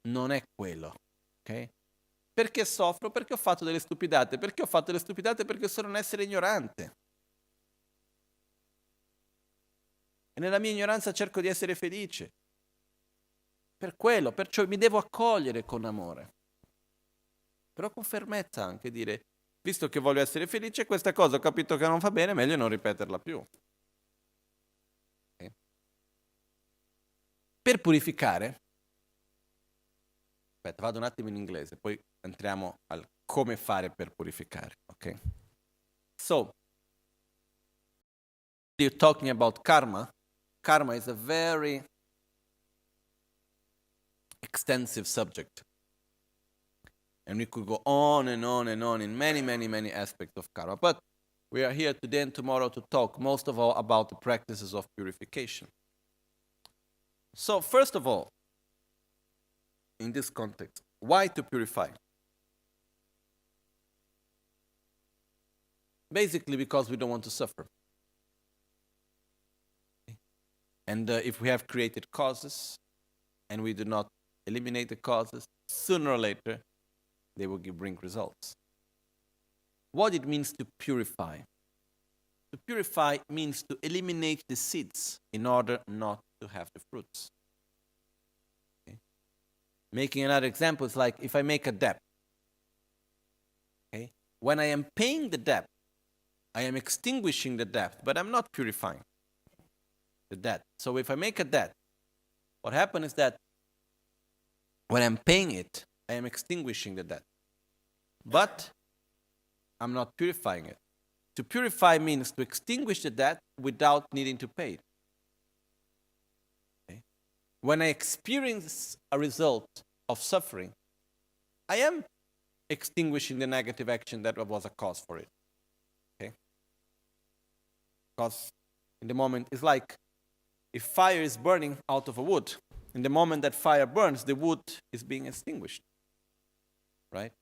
Non è quello, ok? Perché soffro? Perché ho fatto delle stupidate. Perché ho fatto delle stupidate? Perché sono un essere ignorante. E nella mia ignoranza cerco di essere felice. Per quello, perciò mi devo accogliere con amore. Però con fermezza anche dire, visto che voglio essere felice, questa cosa ho capito che non fa bene, meglio non ripeterla più. Okay. Per purificare, aspetta, vado un attimo in inglese, poi entriamo al come fare per purificare, ok? So, you're talking about karma. Karma is a very extensive subject. And we could go on and on and on in many, many, many aspects of karma. But we are here today and tomorrow to talk most of all about the practices of purification. So, first of all, in this context, why to purify? Basically because we don't want to suffer. And if we have created causes and we do not eliminate the causes, sooner or later they will bring results. What it means to purify? To purify means to eliminate the seeds in order not to have the fruits. Okay? Making another example is like if I make a debt. Okay? When I am paying the debt, I am extinguishing the debt, but I'm not purifying the debt. So if I make a debt, what happens is that when I'm paying it, I am extinguishing the debt. But I'm not purifying it. To purify means to extinguish the debt without needing to pay it. Okay? When I experience a result of suffering, I am extinguishing the negative action that was a cause for it. Okay? Because in the moment, it's like if fire is burning out of a wood, in the moment that fire burns, the wood is being extinguished. Right?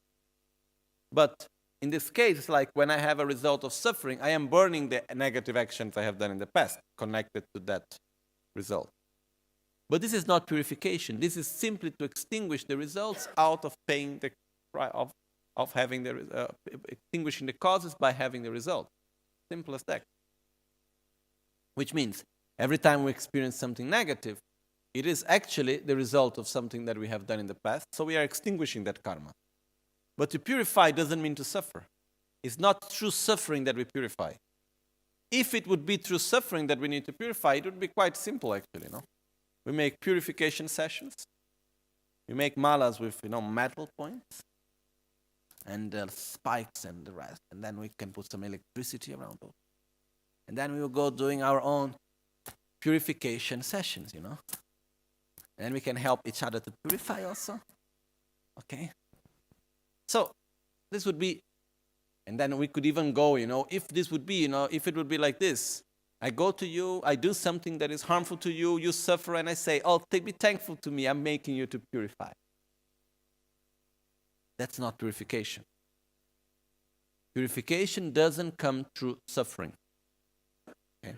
But in this case, it's like when I have a result of suffering, I am burning the negative actions I have done in the past connected to that result. But this is not purification. This is simply to extinguish the results out of paying the of having the extinguishing the causes by having the result. Simple as that. Which means every time we experience something negative, it is actually the result of something that we have done in the past. So we are extinguishing that karma. But to purify doesn't mean to suffer. It's not through suffering that we purify. If it would be through suffering that we need to purify, it would be quite simple actually, no? We make purification sessions. We make malas with, metal points and spikes and the rest. And then we can put some electricity around those. And then we will go doing our own purification sessions, And we can help each other to purify also. Okay? So, this would be, and then we could even go, if this would be, if it would be like this. I go to you, I do something that is harmful to you, you suffer, and I say, be thankful to me, I'm making you to purify. That's not purification. Purification doesn't come through suffering. Okay?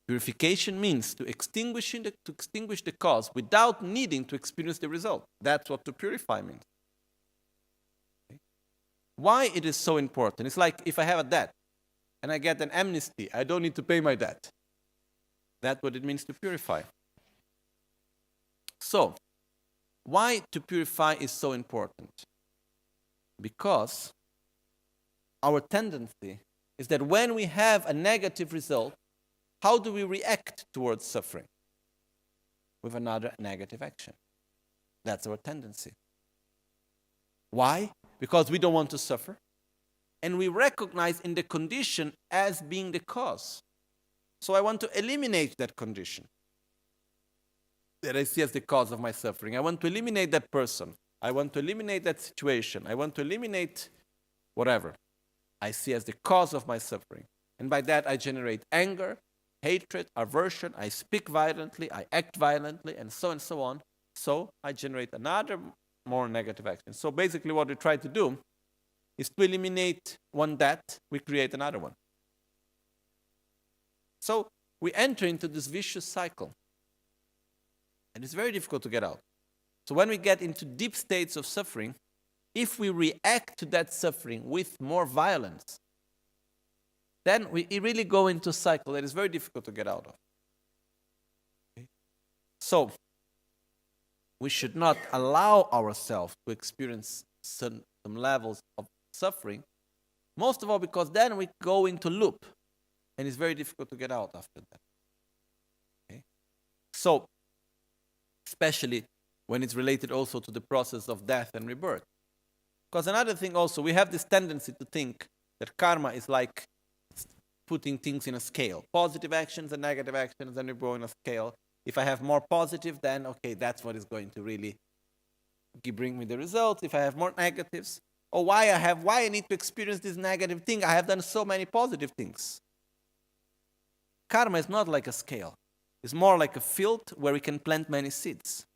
Purification means to extinguish the cause without needing to experience the result. That's what to purify means. Why it is so important? It's like if I have a debt and I get an amnesty, I don't need to pay my debt. That's what it means to purify. So, why to purify is so important? Because our tendency is that when we have a negative result, how do we react towards suffering? With another negative action. That's our tendency. Why? Because we don't want to suffer. And we recognize in the condition as being the cause. So I want to eliminate that condition. that I see as the cause of my suffering. I want to eliminate that person. I want to eliminate that situation. I want to eliminate whatever I see as the cause of my suffering. And by that, I generate anger, hatred, aversion. I speak violently, I act violently, and so on. So I generate another more negative action. So basically what we try to do is to eliminate one debt, we create another one. So we enter into this vicious cycle. And it's very difficult to get out. So when we get into deep states of suffering, if we react to that suffering with more violence, then we really go into a cycle that is very difficult to get out of. Okay? So we should not allow ourselves to experience some levels of suffering, most of all because then we go into loop, and it's very difficult to get out after that. Okay? So, especially when it's related also to the process of death and rebirth. Because another thing also, we have this tendency to think that karma is like putting things in a scale. Positive actions and negative actions, and we go in a scale. If I have more positive, then okay, that's what is going to really bring me the results. If I have more negatives, or why I need to experience this negative thing? I have done so many positive things. Karma is not like a scale. It's more like a field where we can plant many seeds.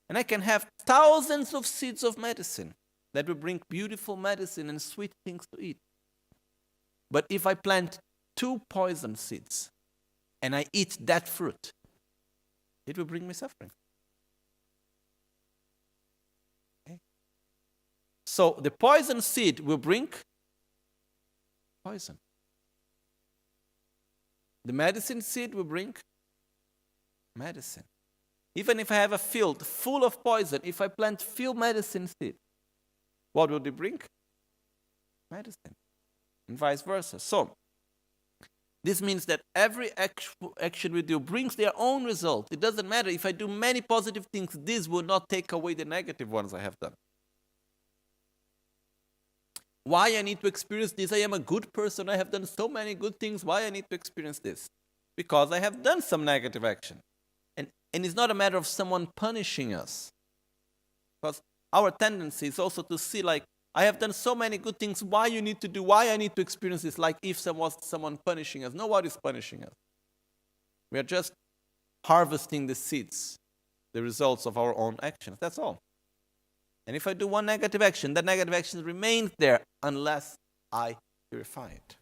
And I can have thousands of seeds of medicine that will bring beautiful medicine and sweet things to eat. But if I plant 2 poison seeds and I eat that fruit, it will bring me suffering. Okay? So the poison seed will bring poison. The medicine seed will bring medicine. Even if I have a field full of poison, if I plant few medicine seeds, what will they bring? Medicine. And vice versa. So, this means that every action we do brings their own result. It doesn't matter if I do many positive things, this will not take away the negative ones I have done. Why I need to experience this? I am a good person. I have done so many good things. Why I need to experience this? Because I have done some negative action. And it's not a matter of someone punishing us. Because our tendency is also to see like, I have done so many good things, why I need to experience this, like if someone punishing us. Nobody's punishing us. We are just harvesting the seeds, the results of our own actions. That's all. And if I do one negative action, that negative action remains there unless I purify it.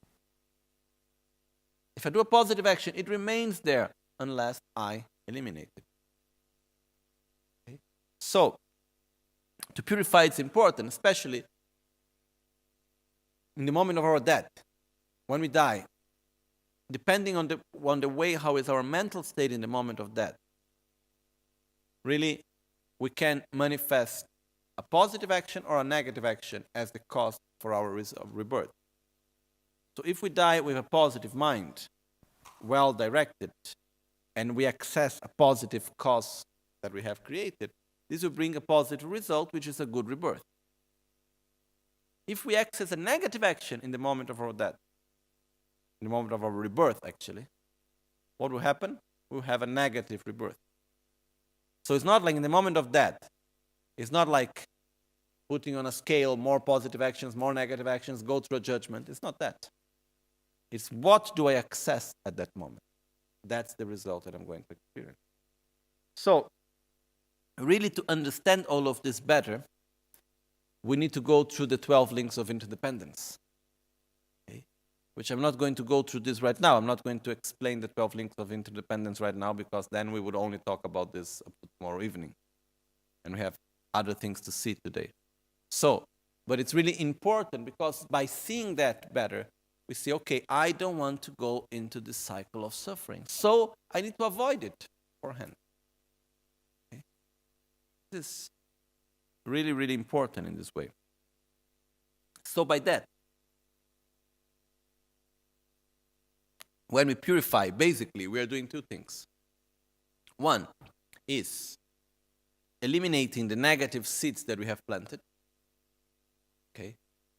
If I do a positive action, it remains there unless I eliminate it. Okay? So, to purify it's important, especially in the moment of our death, when we die, depending on the way how is our mental state in the moment of death. Really, we can manifest a positive action or a negative action as the cause for our rebirth. So if we die with a positive mind, well directed, and we access a positive cause that we have created, this will bring a positive result, which is a good rebirth. If we access a negative action in the moment of our death, in the moment of our rebirth actually, what will happen? We'll have a negative rebirth. So it's not like in the moment of death, it's not like putting on a scale more positive actions, more negative actions, go through a judgment. It's not that. It's what do I access at that moment. That's the result that I'm going to experience. So, really to understand all of this better, we need to go through the 12 links of interdependence. Okay? Which I'm not going to go through this right now. I'm not going to explain the 12 links of interdependence right now because then we would only talk about this up to tomorrow evening. And we have other things to see today. So, but it's really important because by seeing that better, we see, okay, I don't want to go into this cycle of suffering. So I need to avoid it beforehand. Okay? This is really, really important in this way. So by that, when we purify, basically, we are doing 2 things. One is eliminating the negative seeds that we have planted. Okay?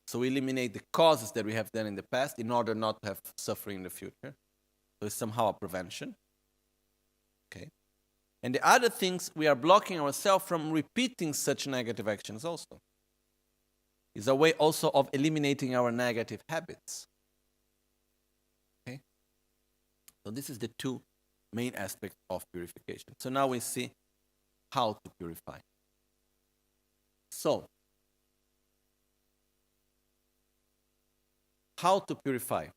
So we eliminate the causes that we have done in the past in order not to have suffering in the future. So it's somehow a prevention. Okay? And the other things, we are blocking ourselves from repeating such negative actions also. It's a way also of eliminating our negative habits. Okay? So this is the two main aspects of purification. So now we see how to purify. So, how to purify?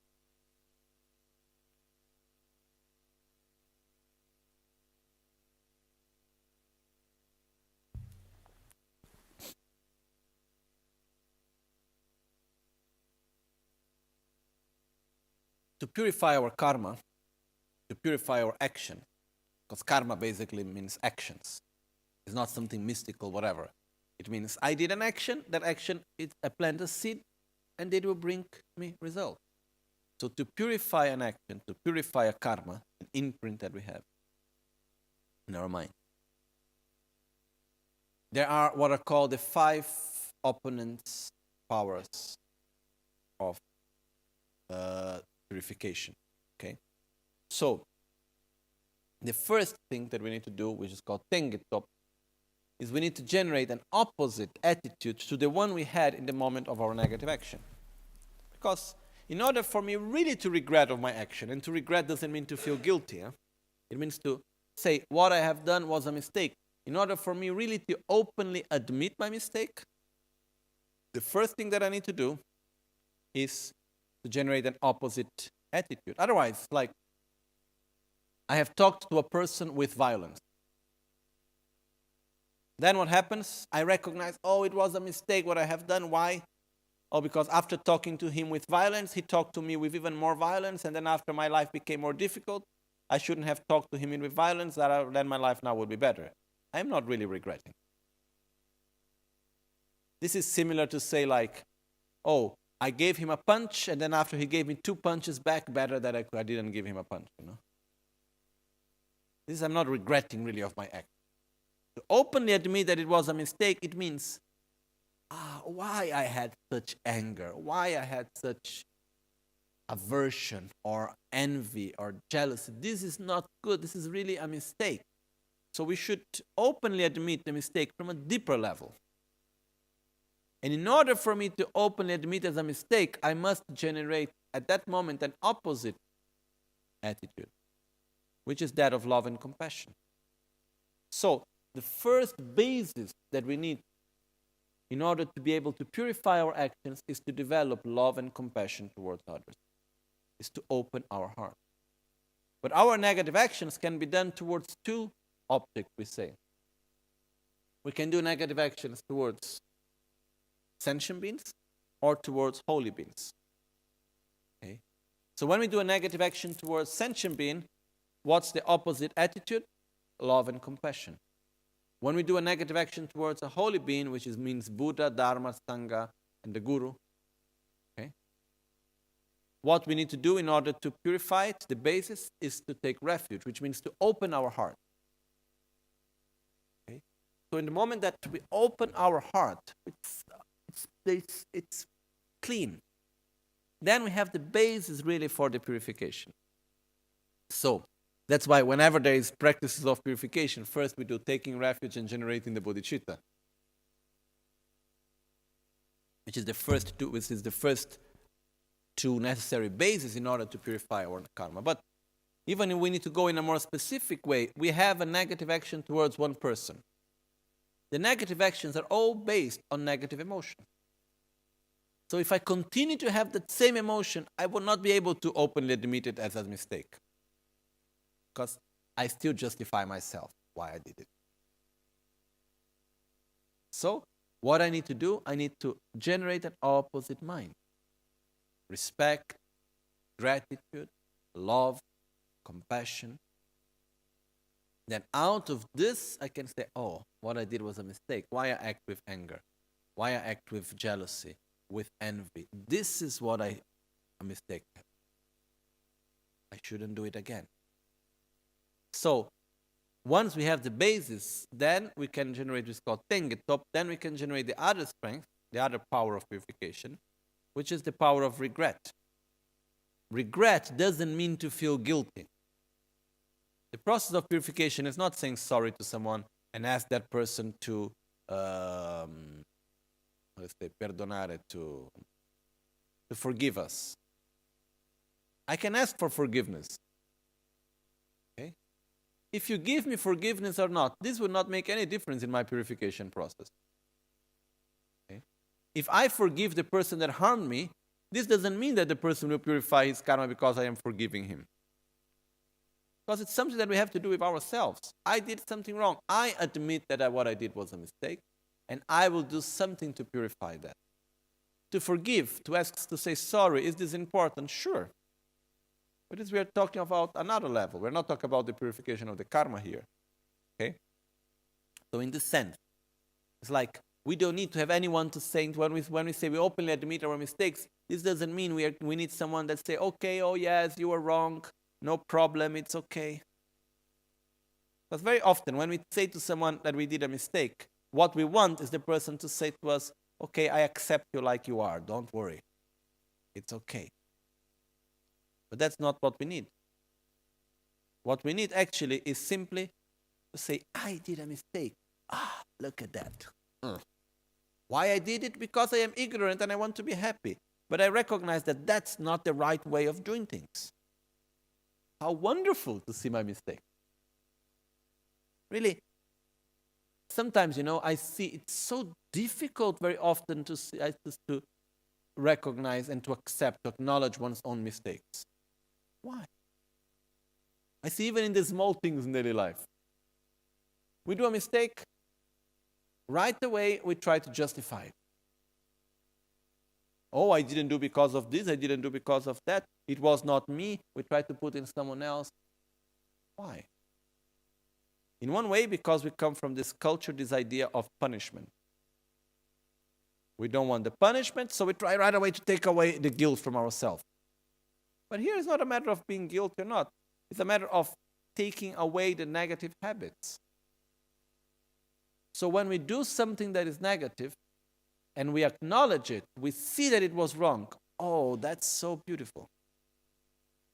To purify our karma, to purify our action, because karma basically means actions. It's not something mystical, whatever. It means I did an action, that action, I plant a seed, and it will bring me result. So to purify an action, to purify a karma, an imprint that we have in our mind, there are what are called the 5 opponents powers of purification. Okay? So, the first thing that we need to do, which is called tengetop, is we need to generate an opposite attitude to the one we had in the moment of our negative action. Because in order for me really to regret of my action, and to regret doesn't mean to feel guilty, it means to say what I have done was a mistake. In order for me really to openly admit my mistake, the first thing that I need to do is to generate an opposite attitude. Otherwise, like, I have talked to a person with violence. Then what happens? I recognize, oh, it was a mistake what I have done. Why? Oh, because after talking to him with violence, he talked to me with even more violence, and then after my life became more difficult, I shouldn't have talked to him with violence, then my life now would be better. I'm not really regretting. This is similar to say like, oh, I gave him a punch, and then after he gave me 2 punches back, better that I didn't give him a punch, This I'm not regretting really of my act. To openly admit that it was a mistake, it means, why I had such anger, why I had such aversion or envy or jealousy. This is not good. This is really a mistake. So we should openly admit the mistake from a deeper level. And in order for me to openly admit as a mistake, I must generate at that moment an opposite attitude, which is that of love and compassion. So the first basis that we need in order to be able to purify our actions is to develop love and compassion towards others, is to open our heart. But our negative actions can be done towards 2 objects, we say. We can do negative actions towards sentient beings or towards holy beings. Okay? So when we do a negative action towards sentient being, what's the opposite attitude? Love and compassion. When we do a negative action towards a holy being, which means Buddha, Dharma, Sangha, and the Guru, okay? What we need to do in order to purify it, the basis is to take refuge, which means to open our heart. Okay? So in the moment that we open our heart, it's clean. Then we have the basis really for the purification. So that's why whenever there is practices of purification, first we do taking refuge and generating the bodhicitta, which is the first 2 necessary bases in order to purify our karma. But even if we need to go in a more specific way, we have a negative action towards one person. The negative actions are all based on negative emotion. So if I continue to have that same emotion, I will not be able to openly admit it as a mistake, because I still justify myself why I did it. So what I need to do, I need to generate an opposite mind. Respect, gratitude, love, compassion. Then out of this, I can say, oh, what I did was a mistake. Why I act with anger? Why I act with jealousy, with envy? This is what a mistake. I shouldn't do it again. So, once we have the basis, then we can generate what's called tengetop. Then we can generate the other strength, the other power of purification, which is the power of regret. Regret doesn't mean to feel guilty. The process of purification is not saying sorry to someone and ask that person to, let's say, perdonare, to forgive us. I can ask for forgiveness. Okay? If you give me forgiveness or not, this will not make any difference in my purification process. Okay? If I forgive the person that harmed me, this doesn't mean that the person will purify his karma because I am forgiving him. Because it's something that we have to do with ourselves. I did something wrong. I admit that what I did was a mistake, and I will do something to purify that. To forgive, to ask, to say sorry, is this important? Sure. But we are talking about another level. We're not talking about the purification of the karma here. Okay? So in this sense, it's like we don't need to have anyone to say, when we say we openly admit our mistakes, this doesn't mean we need someone that say, okay, oh yes, you were wrong, no problem, it's okay. Because very often when we say to someone that we did a mistake, what we want is the person to say to us, okay, I accept you like you are, don't worry, it's okay. But that's not what we need. What we need actually is simply to say, I did a mistake. Ah, look at that. Why I did it? Because I am ignorant and I want to be happy. But I recognize that that's not the right way of doing things. How wonderful to see my mistake. Really, sometimes, I see it's so difficult very often to recognize and to accept, to acknowledge one's own mistakes. Why? I see even in the small things in daily life. We do a mistake, right away we try to justify it. Oh, I didn't do because of this, I didn't do because of that, it was not me, we try to put in someone else. Why? In one way, because we come from this culture, this idea of punishment. We don't want the punishment, so we try right away to take away the guilt from ourselves. But here it's not a matter of being guilty or not. It's a matter of taking away the negative habits. So when we do something that is negative, and we acknowledge it, we see that it was wrong. Oh, that's so beautiful.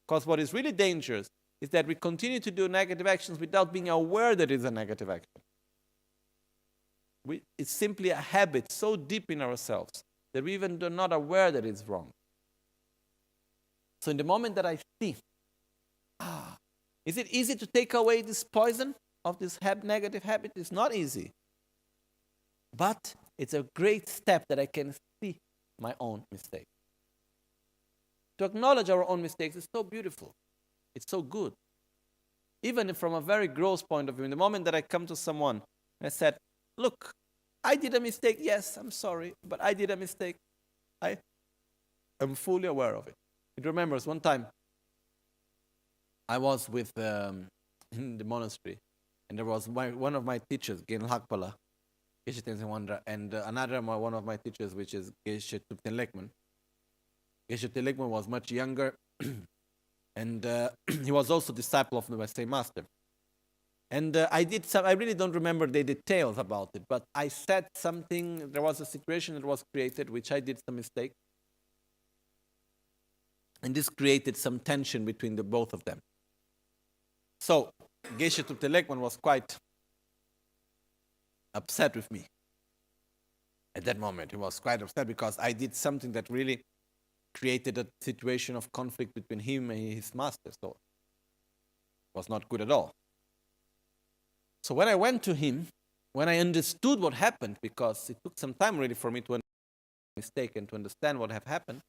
Because what is really dangerous is that we continue to do negative actions without being aware that it's a negative action. It's simply a habit so deep in ourselves that we even are not aware that it's wrong. So in the moment that I see, is it easy to take away this poison of this negative habit? It's not easy. But it's a great step that I can see my own mistake. To acknowledge our own mistakes is so beautiful. It's so good. Even from a very gross point of view, in the moment that I come to someone and I said, look, I did a mistake. Yes, I'm sorry, but I did a mistake. I am fully aware of it. It remembers one time I was with in the monastery, and there was one of my teachers, Gen Lakpala, and another one of my teachers, which is Geshe Tupten Lekman. Geshe Tupten Lekman was much younger, and he was also disciple of the Western Master. And I really don't remember the details about it, but I said something, there was a situation that was created, which I did some mistake. And this created some tension between the both of them. So, Geshe Tupten Lekman was quite upset with me. At that moment, he was quite upset because I did something that really created a situation of conflict between him and his master. So, it was not good at all. So when I went to him, when I understood what happened, because it took some time really for me to understand the mistake and to understand what had happened,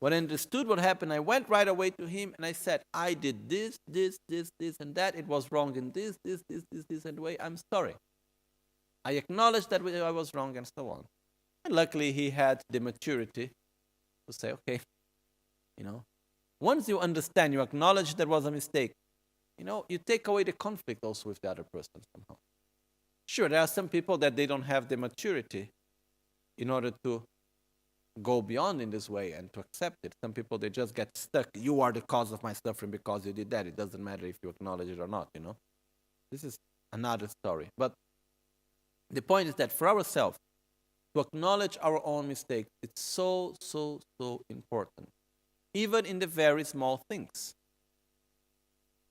when I understood what happened, I went right away to him and I said, I did this, and that. It was wrong in this, and way. I'm sorry. I acknowledged that I was wrong and so on. And luckily, he had the maturity to say, okay, once you understand, you acknowledge there was a mistake, you take away the conflict also with the other person somehow. Sure, there are some people that they don't have the maturity in order to go beyond in this way and to accept it. Some people, they just get stuck. You are the cause of my suffering because you did that. It doesn't matter if you acknowledge it or not, This is another story. But the point is that for ourselves, to acknowledge our own mistakes, it's so, so, so important. Even in the very small things.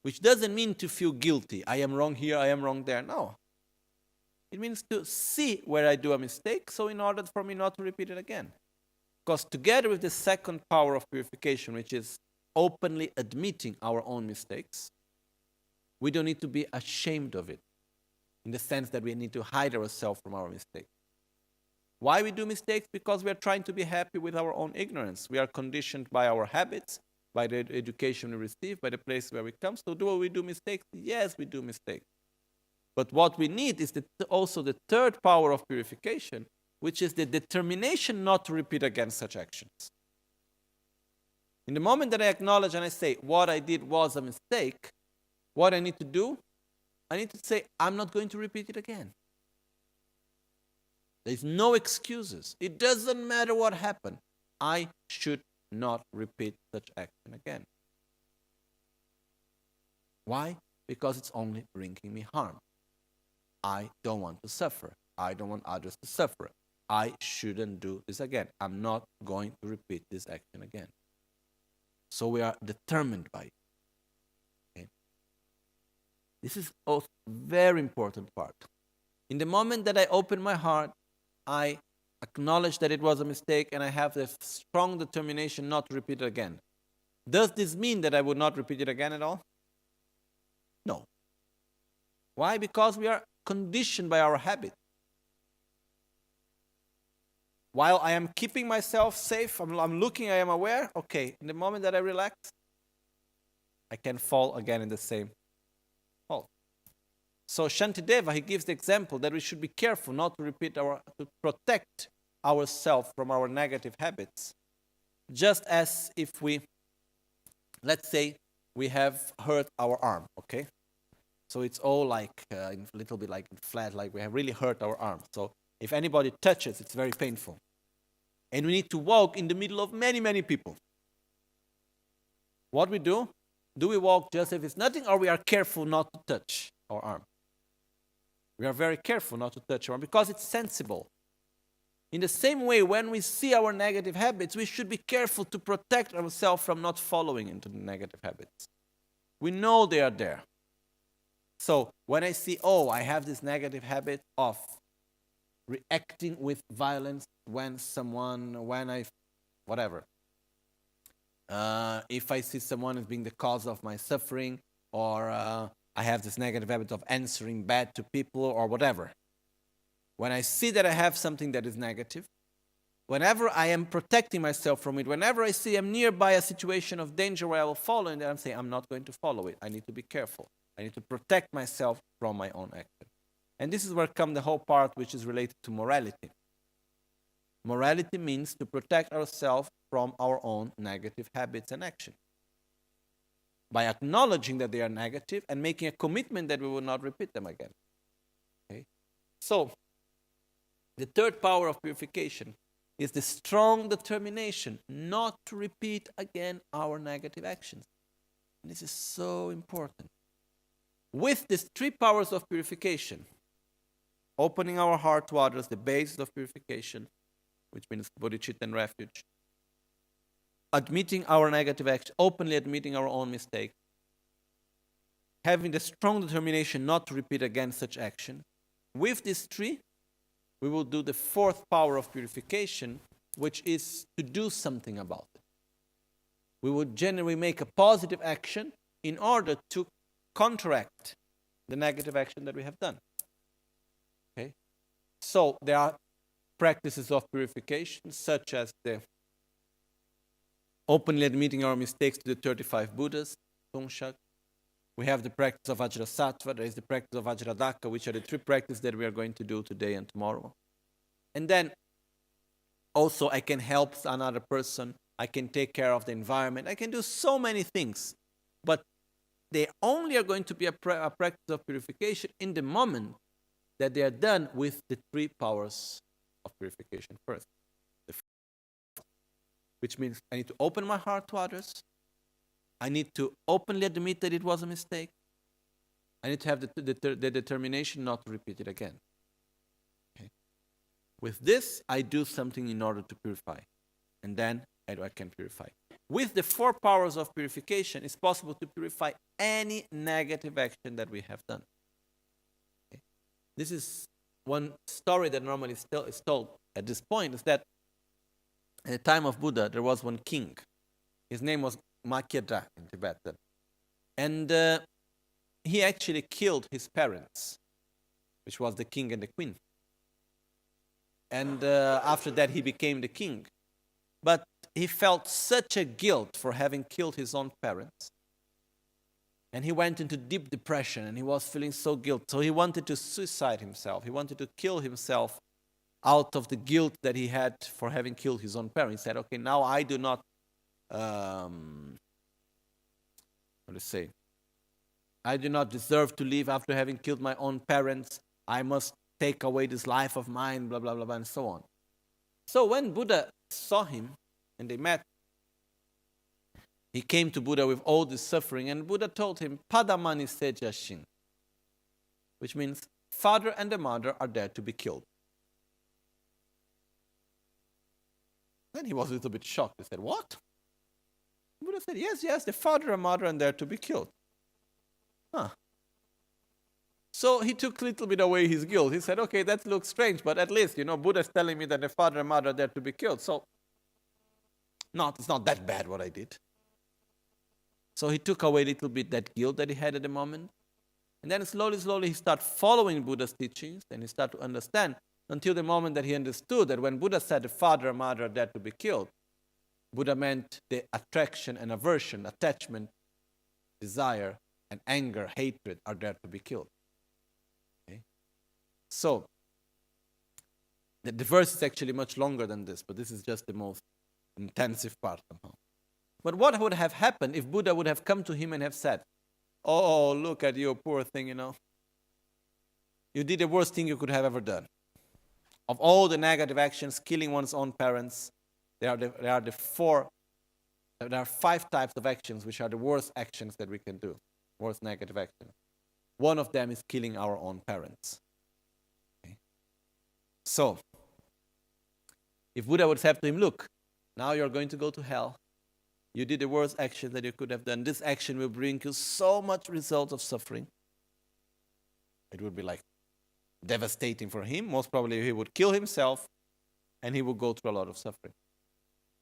which doesn't mean to feel guilty. I am wrong here, I am wrong there. No. It means to see where I do a mistake, so in order for me not to repeat it again. Because together with the second power of purification, which is openly admitting our own mistakes, we don't need to be ashamed of it, in the sense that we need to hide ourselves from our mistakes. Why we do mistakes? Because we are trying to be happy with our own ignorance. We are conditioned by our habits, by the education we receive, by the place where we come. So do we do mistakes? Yes, we do mistakes. But what we need is also the third power of purification, which is the determination not to repeat again such actions. In the moment that I acknowledge and I say, what I did was a mistake, what I need to do, I need to say, I'm not going to repeat it again. There's no excuses. It doesn't matter what happened. I should not repeat such action again. Why? Because it's only bringing me harm. I don't want to suffer. I don't want others to suffer. I shouldn't do this again. I'm not going to repeat this action again. So we are determined by it. Okay? This is a very important part. In the moment that I open my heart, I acknowledge that it was a mistake and I have the strong determination not to repeat it again. Does this mean that I would not repeat it again at all? No. Why? Because we are conditioned by our habit. While I am keeping myself safe, I'm looking, I am aware, okay, in the moment that I relax, I can fall again in the same fault. So Shantideva, he gives the example that we should be careful not to repeat to protect ourselves from our negative habits. Just as if we, let's say, we have hurt our arm, okay? So it's all like, a little bit like flat, like we have really hurt our arm. So if anybody touches, it's very painful. And we need to walk in the middle of many, many people. What we do? Do we walk just if it's nothing, or we are careful not to touch our arm? We are very careful not to touch our arm because it's sensible. In the same way, when we see our negative habits, we should be careful to protect ourselves from not following into the negative habits. We know they are there. So when I see, I have this negative habit of reacting with violence whatever. If I see someone as being the cause of my suffering, or I have this negative habit of answering bad to people or whatever. When I see that I have something that is negative, whenever I am protecting myself from it, whenever I see I'm nearby a situation of danger where I will follow, and then I'm saying I'm not going to follow it. I need to be careful. I need to protect myself from my own action. And this is where comes the whole part which is related to morality. Morality means to protect ourselves from our own negative habits and actions, by acknowledging that they are negative and making a commitment that we will not repeat them again. Okay? So, the third power of purification is the strong determination not to repeat again our negative actions. And this is so important. With these three powers of purification, opening our heart to others, the basis of purification, which means bodhicitta and refuge, admitting our negative action, openly admitting our own mistake, having the strong determination not to repeat again such action. With these three, we will do the fourth power of purification, which is to do something about it. We would generally make a positive action in order to counteract the negative action that we have done. Okay? So there are practices of purification, such as the openly admitting our mistakes to the 35 Buddhas, Tongshak. We have the practice of Vajrasattva, there is the practice of Vajradaka, which are the three practices that we are going to do today and tomorrow. And then also I can help another person, I can take care of the environment, I can do so many things. But they only are going to be a practice of purification in the moment that they are done with the three powers of purification first. Which means I need to open my heart to others. I need to openly admit that it was a mistake. I need to have the determination not to repeat it again. Okay. With this, I do something in order to purify. And then I can purify. with the 4 powers of purification, it's possible to purify any negative action that we have done. Okay? This is one story that normally is told at this point, is that at the time of Buddha, there was one king. His name was Makyadra in Tibetan. And he actually killed his parents, which was the king and the queen. And after that, he became the king. But he felt such a guilt for having killed his own parents. And he went into deep depression, and he was feeling so guilty. So he wanted to suicide himself. He wanted to kill himself out of the guilt that he had for having killed his own parents. He said, okay, now I do not, I do not deserve to live after having killed my own parents. I must take away this life of mine, blah, blah, blah, blah, and so on. So when Buddha saw him and they met, he came to Buddha with all this suffering, and Buddha told him, Padamani Sejashin, which means father and the mother are there to be killed. Then he was a little bit shocked. He said, what? Buddha said, yes, the father and mother are there to be killed. Huh. So he took a little bit away his guilt. He said, okay, that looks strange, but at least, Buddha's telling me that the father and mother are there to be killed. So, it's not that bad what I did. So he took away a little bit that guilt that he had at the moment. And then slowly he started following Buddha's teachings, and he started to understand until the moment that he understood that when Buddha said the father and mother are there to be killed, Buddha meant the attraction and aversion, attachment, desire, and anger, hatred are there to be killed. Okay? So, the verse is actually much longer than this, but this is just the most intensive part somehow. But what would have happened if Buddha would have come to him and have said, oh, look at you, poor thing, You did the worst thing you could have ever done. Of all the negative actions, killing one's own parents, there are 5 types of actions which are the worst actions that we can do, worst negative actions. One of them is killing our own parents. Okay? So, if Buddha would have to him, look, now you're going to go to hell. You did the worst action that you could have done. This action will bring you so much result of suffering. It would be like devastating for him. Most probably he would kill himself and he would go through a lot of suffering.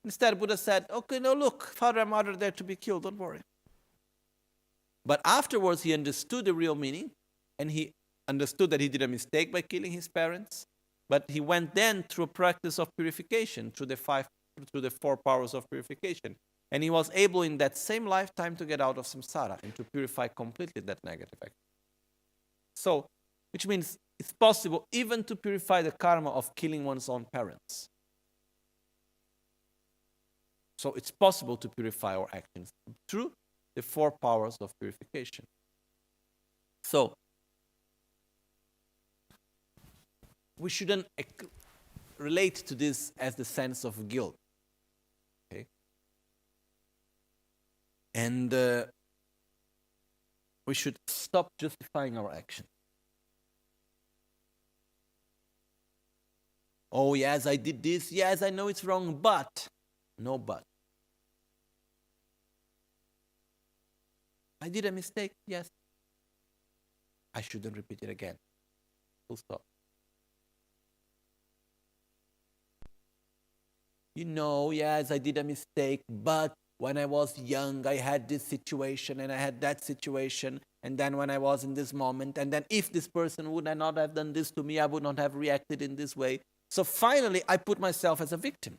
Instead, Buddha said, okay, no, look, father and mother are there to be killed, don't worry. But afterwards, he understood the real meaning, and he understood that he did a mistake by killing his parents. But he went then through a practice of purification, through the 4 powers of purification. And he was able in that same lifetime to get out of samsara and to purify completely that negative action. So, which means it's possible even to purify the karma of killing one's own parents. So it's possible to purify our actions through the 4 powers of purification. So, we shouldn't relate to this as the sense of guilt. Okay? And we should stop justifying our actions. Oh, yes, I did this. Yes, I know it's wrong, but. No but. I did a mistake. Yes. I shouldn't repeat it again. Full stop. Yes, I did a mistake, but when I was young, I had this situation and I had that situation. And then when I was in this moment, and then if this person would not have done this to me, I would not have reacted in this way. So finally, I put myself as a victim.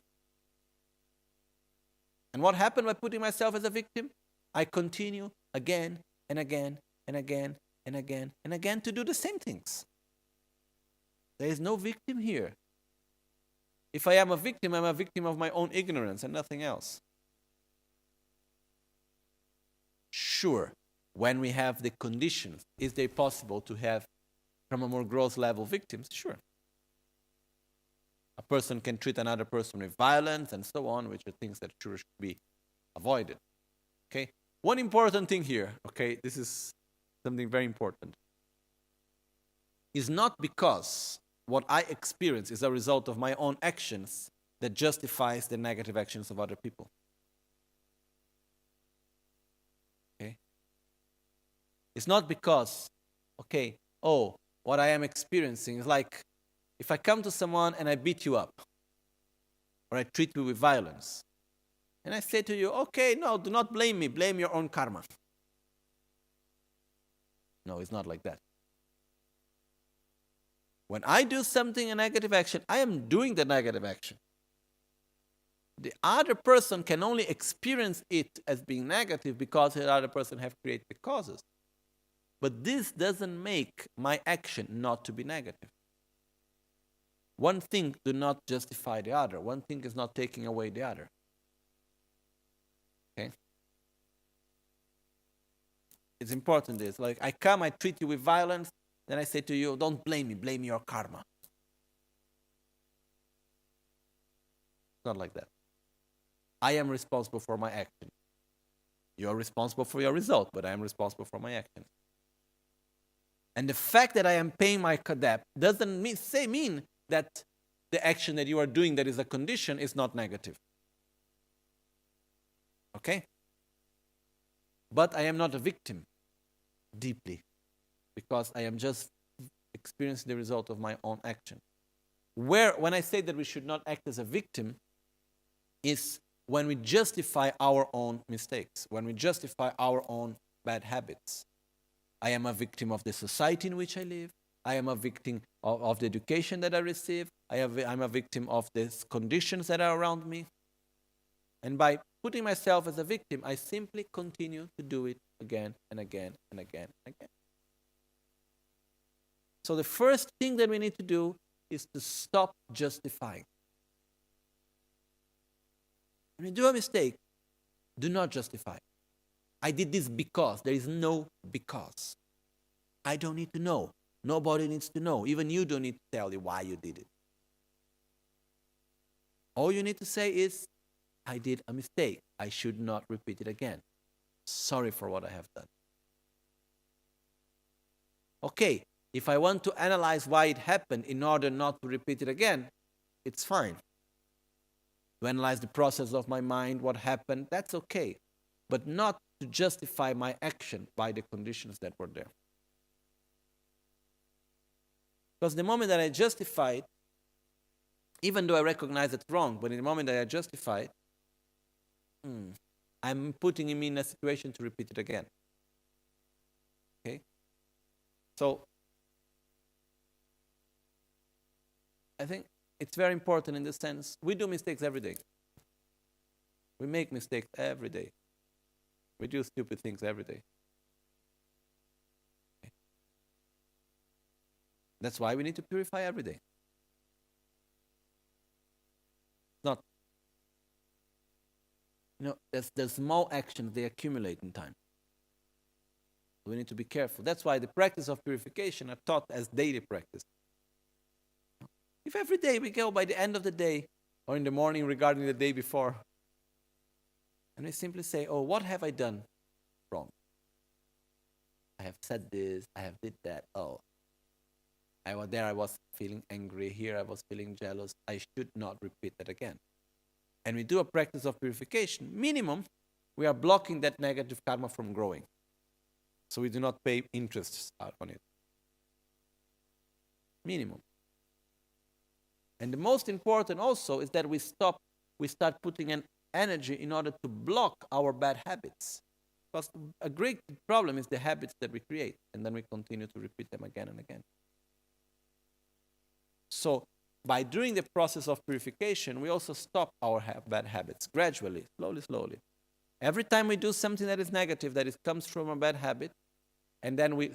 And what happened by putting myself as a victim? I continue again and again and again and again and again to do the same things. There is no victim here. If I am a victim, I'm a victim of my own ignorance and nothing else. Sure, when we have the conditions, is it possible to have, from a more gross level, victims? Sure. A person can treat another person with violence and so on, which are things that sure should be avoided. Okay? One important thing here, okay, this is something very important, is not because what I experience is a result of my own actions that justifies the negative actions of other people. It's not because, okay, oh, what I am experiencing is like if I come to someone and I beat you up, or I treat you with violence, and I say to you, okay, no, do not blame me, blame your own karma. No, it's not like that. When I do something, a negative action, I am doing the negative action. The other person can only experience it as being negative because the other person have created the causes. But this doesn't make my action not to be negative. One thing do not justify the other. One thing is not taking away the other. Okay? It's important this. Like I come, I treat you with violence, then I say to you, don't blame me, blame your karma. It's not like that. I am responsible for my action. You are responsible for your result, but I am responsible for my action. And the fact that I am paying my debt doesn't mean that the action that you are doing that is a condition is not negative. Okay? But I am not a victim deeply because I am just experiencing the result of my own action. When I say that we should not act as a victim is when we justify our own mistakes, when we justify our own bad habits. I am a victim of the society in which I live. I am a victim of the education that I receive. I'm a victim of the conditions that are around me. And by putting myself as a victim, I simply continue to do it again and again and again and again. So the first thing that we need to do is to stop justifying. When you do a mistake, do not justify. I did this because. There is no because. I don't need to know. Nobody needs to know. Even you don't need to tell you why you did it. All you need to say is, I did a mistake. I should not repeat it again. Sorry for what I have done. Okay, if I want to analyze why it happened in order not to repeat it again, it's fine. To analyze the process of my mind, what happened, that's okay. But not to justify my action by the conditions that were there. Because the moment that I justify it, even though I recognize it's wrong, but in the moment that I justify it, I'm putting him in a situation to repeat it again. Okay? So, I think it's very important in this sense. We do mistakes every day. We make mistakes every day. We do stupid things every day. Okay? That's why we need to purify every day. Not, the small actions, they accumulate in time. We need to be careful. That's why the practice of purification are taught as daily practice. If every day we go by the end of the day, or in the morning regarding the day before, and we simply say, oh, what have I done wrong? I have said this, I have did that, oh. I was feeling angry, here I was feeling jealous, I should not repeat that again. And we do a practice of purification, minimum, we are blocking that negative karma from growing. So we do not pay interest on it. Minimum. And the most important also is that we start putting an energy in order to block our bad habits. Because a great problem is the habits that we create, and then we continue to repeat them again and again. So by doing the process of purification, we also stop our bad habits gradually, slowly. Every time we do something that is negative, that comes from a bad habit, and then we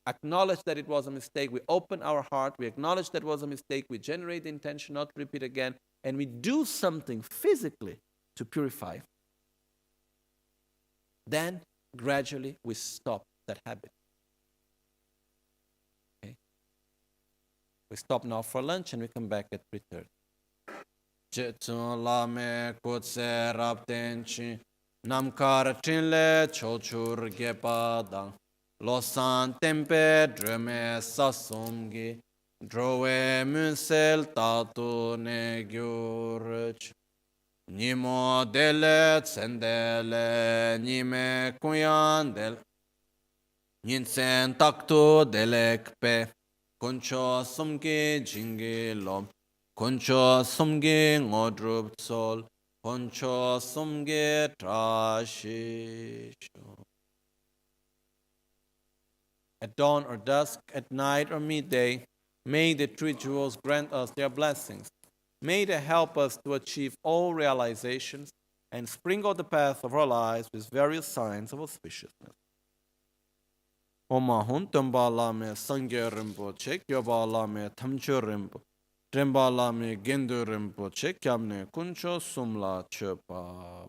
acknowledge that it was a mistake, we open our heart, we acknowledge that it was a mistake, we generate the intention not to repeat again, and we do something physically to purify, then gradually we stop that habit. Okay? We stop now for lunch and we come back at 3:30. Jetsun lame kutse raptenchi namkar chinle chochur gepadang losan tempe dreme sasumgi drowe munsel tatu ne gyurch nimo dele tsendele nime kuyandel Nyinsen takto delekpe. Koncho somge jinge lom. Koncho somge ngodrup sol. Koncho somge trashisho. At dawn or dusk, at night or midday, may the three jewels grant us their blessings. May they help us to achieve all realizations and sprinkle the path of our lives with various signs of auspiciousness. Oma hun tamba lame sangye rinpoche, kyoba lame tamcho rinpo, tremba lame gendo rinpoche, kyamne kuncho sumla chepa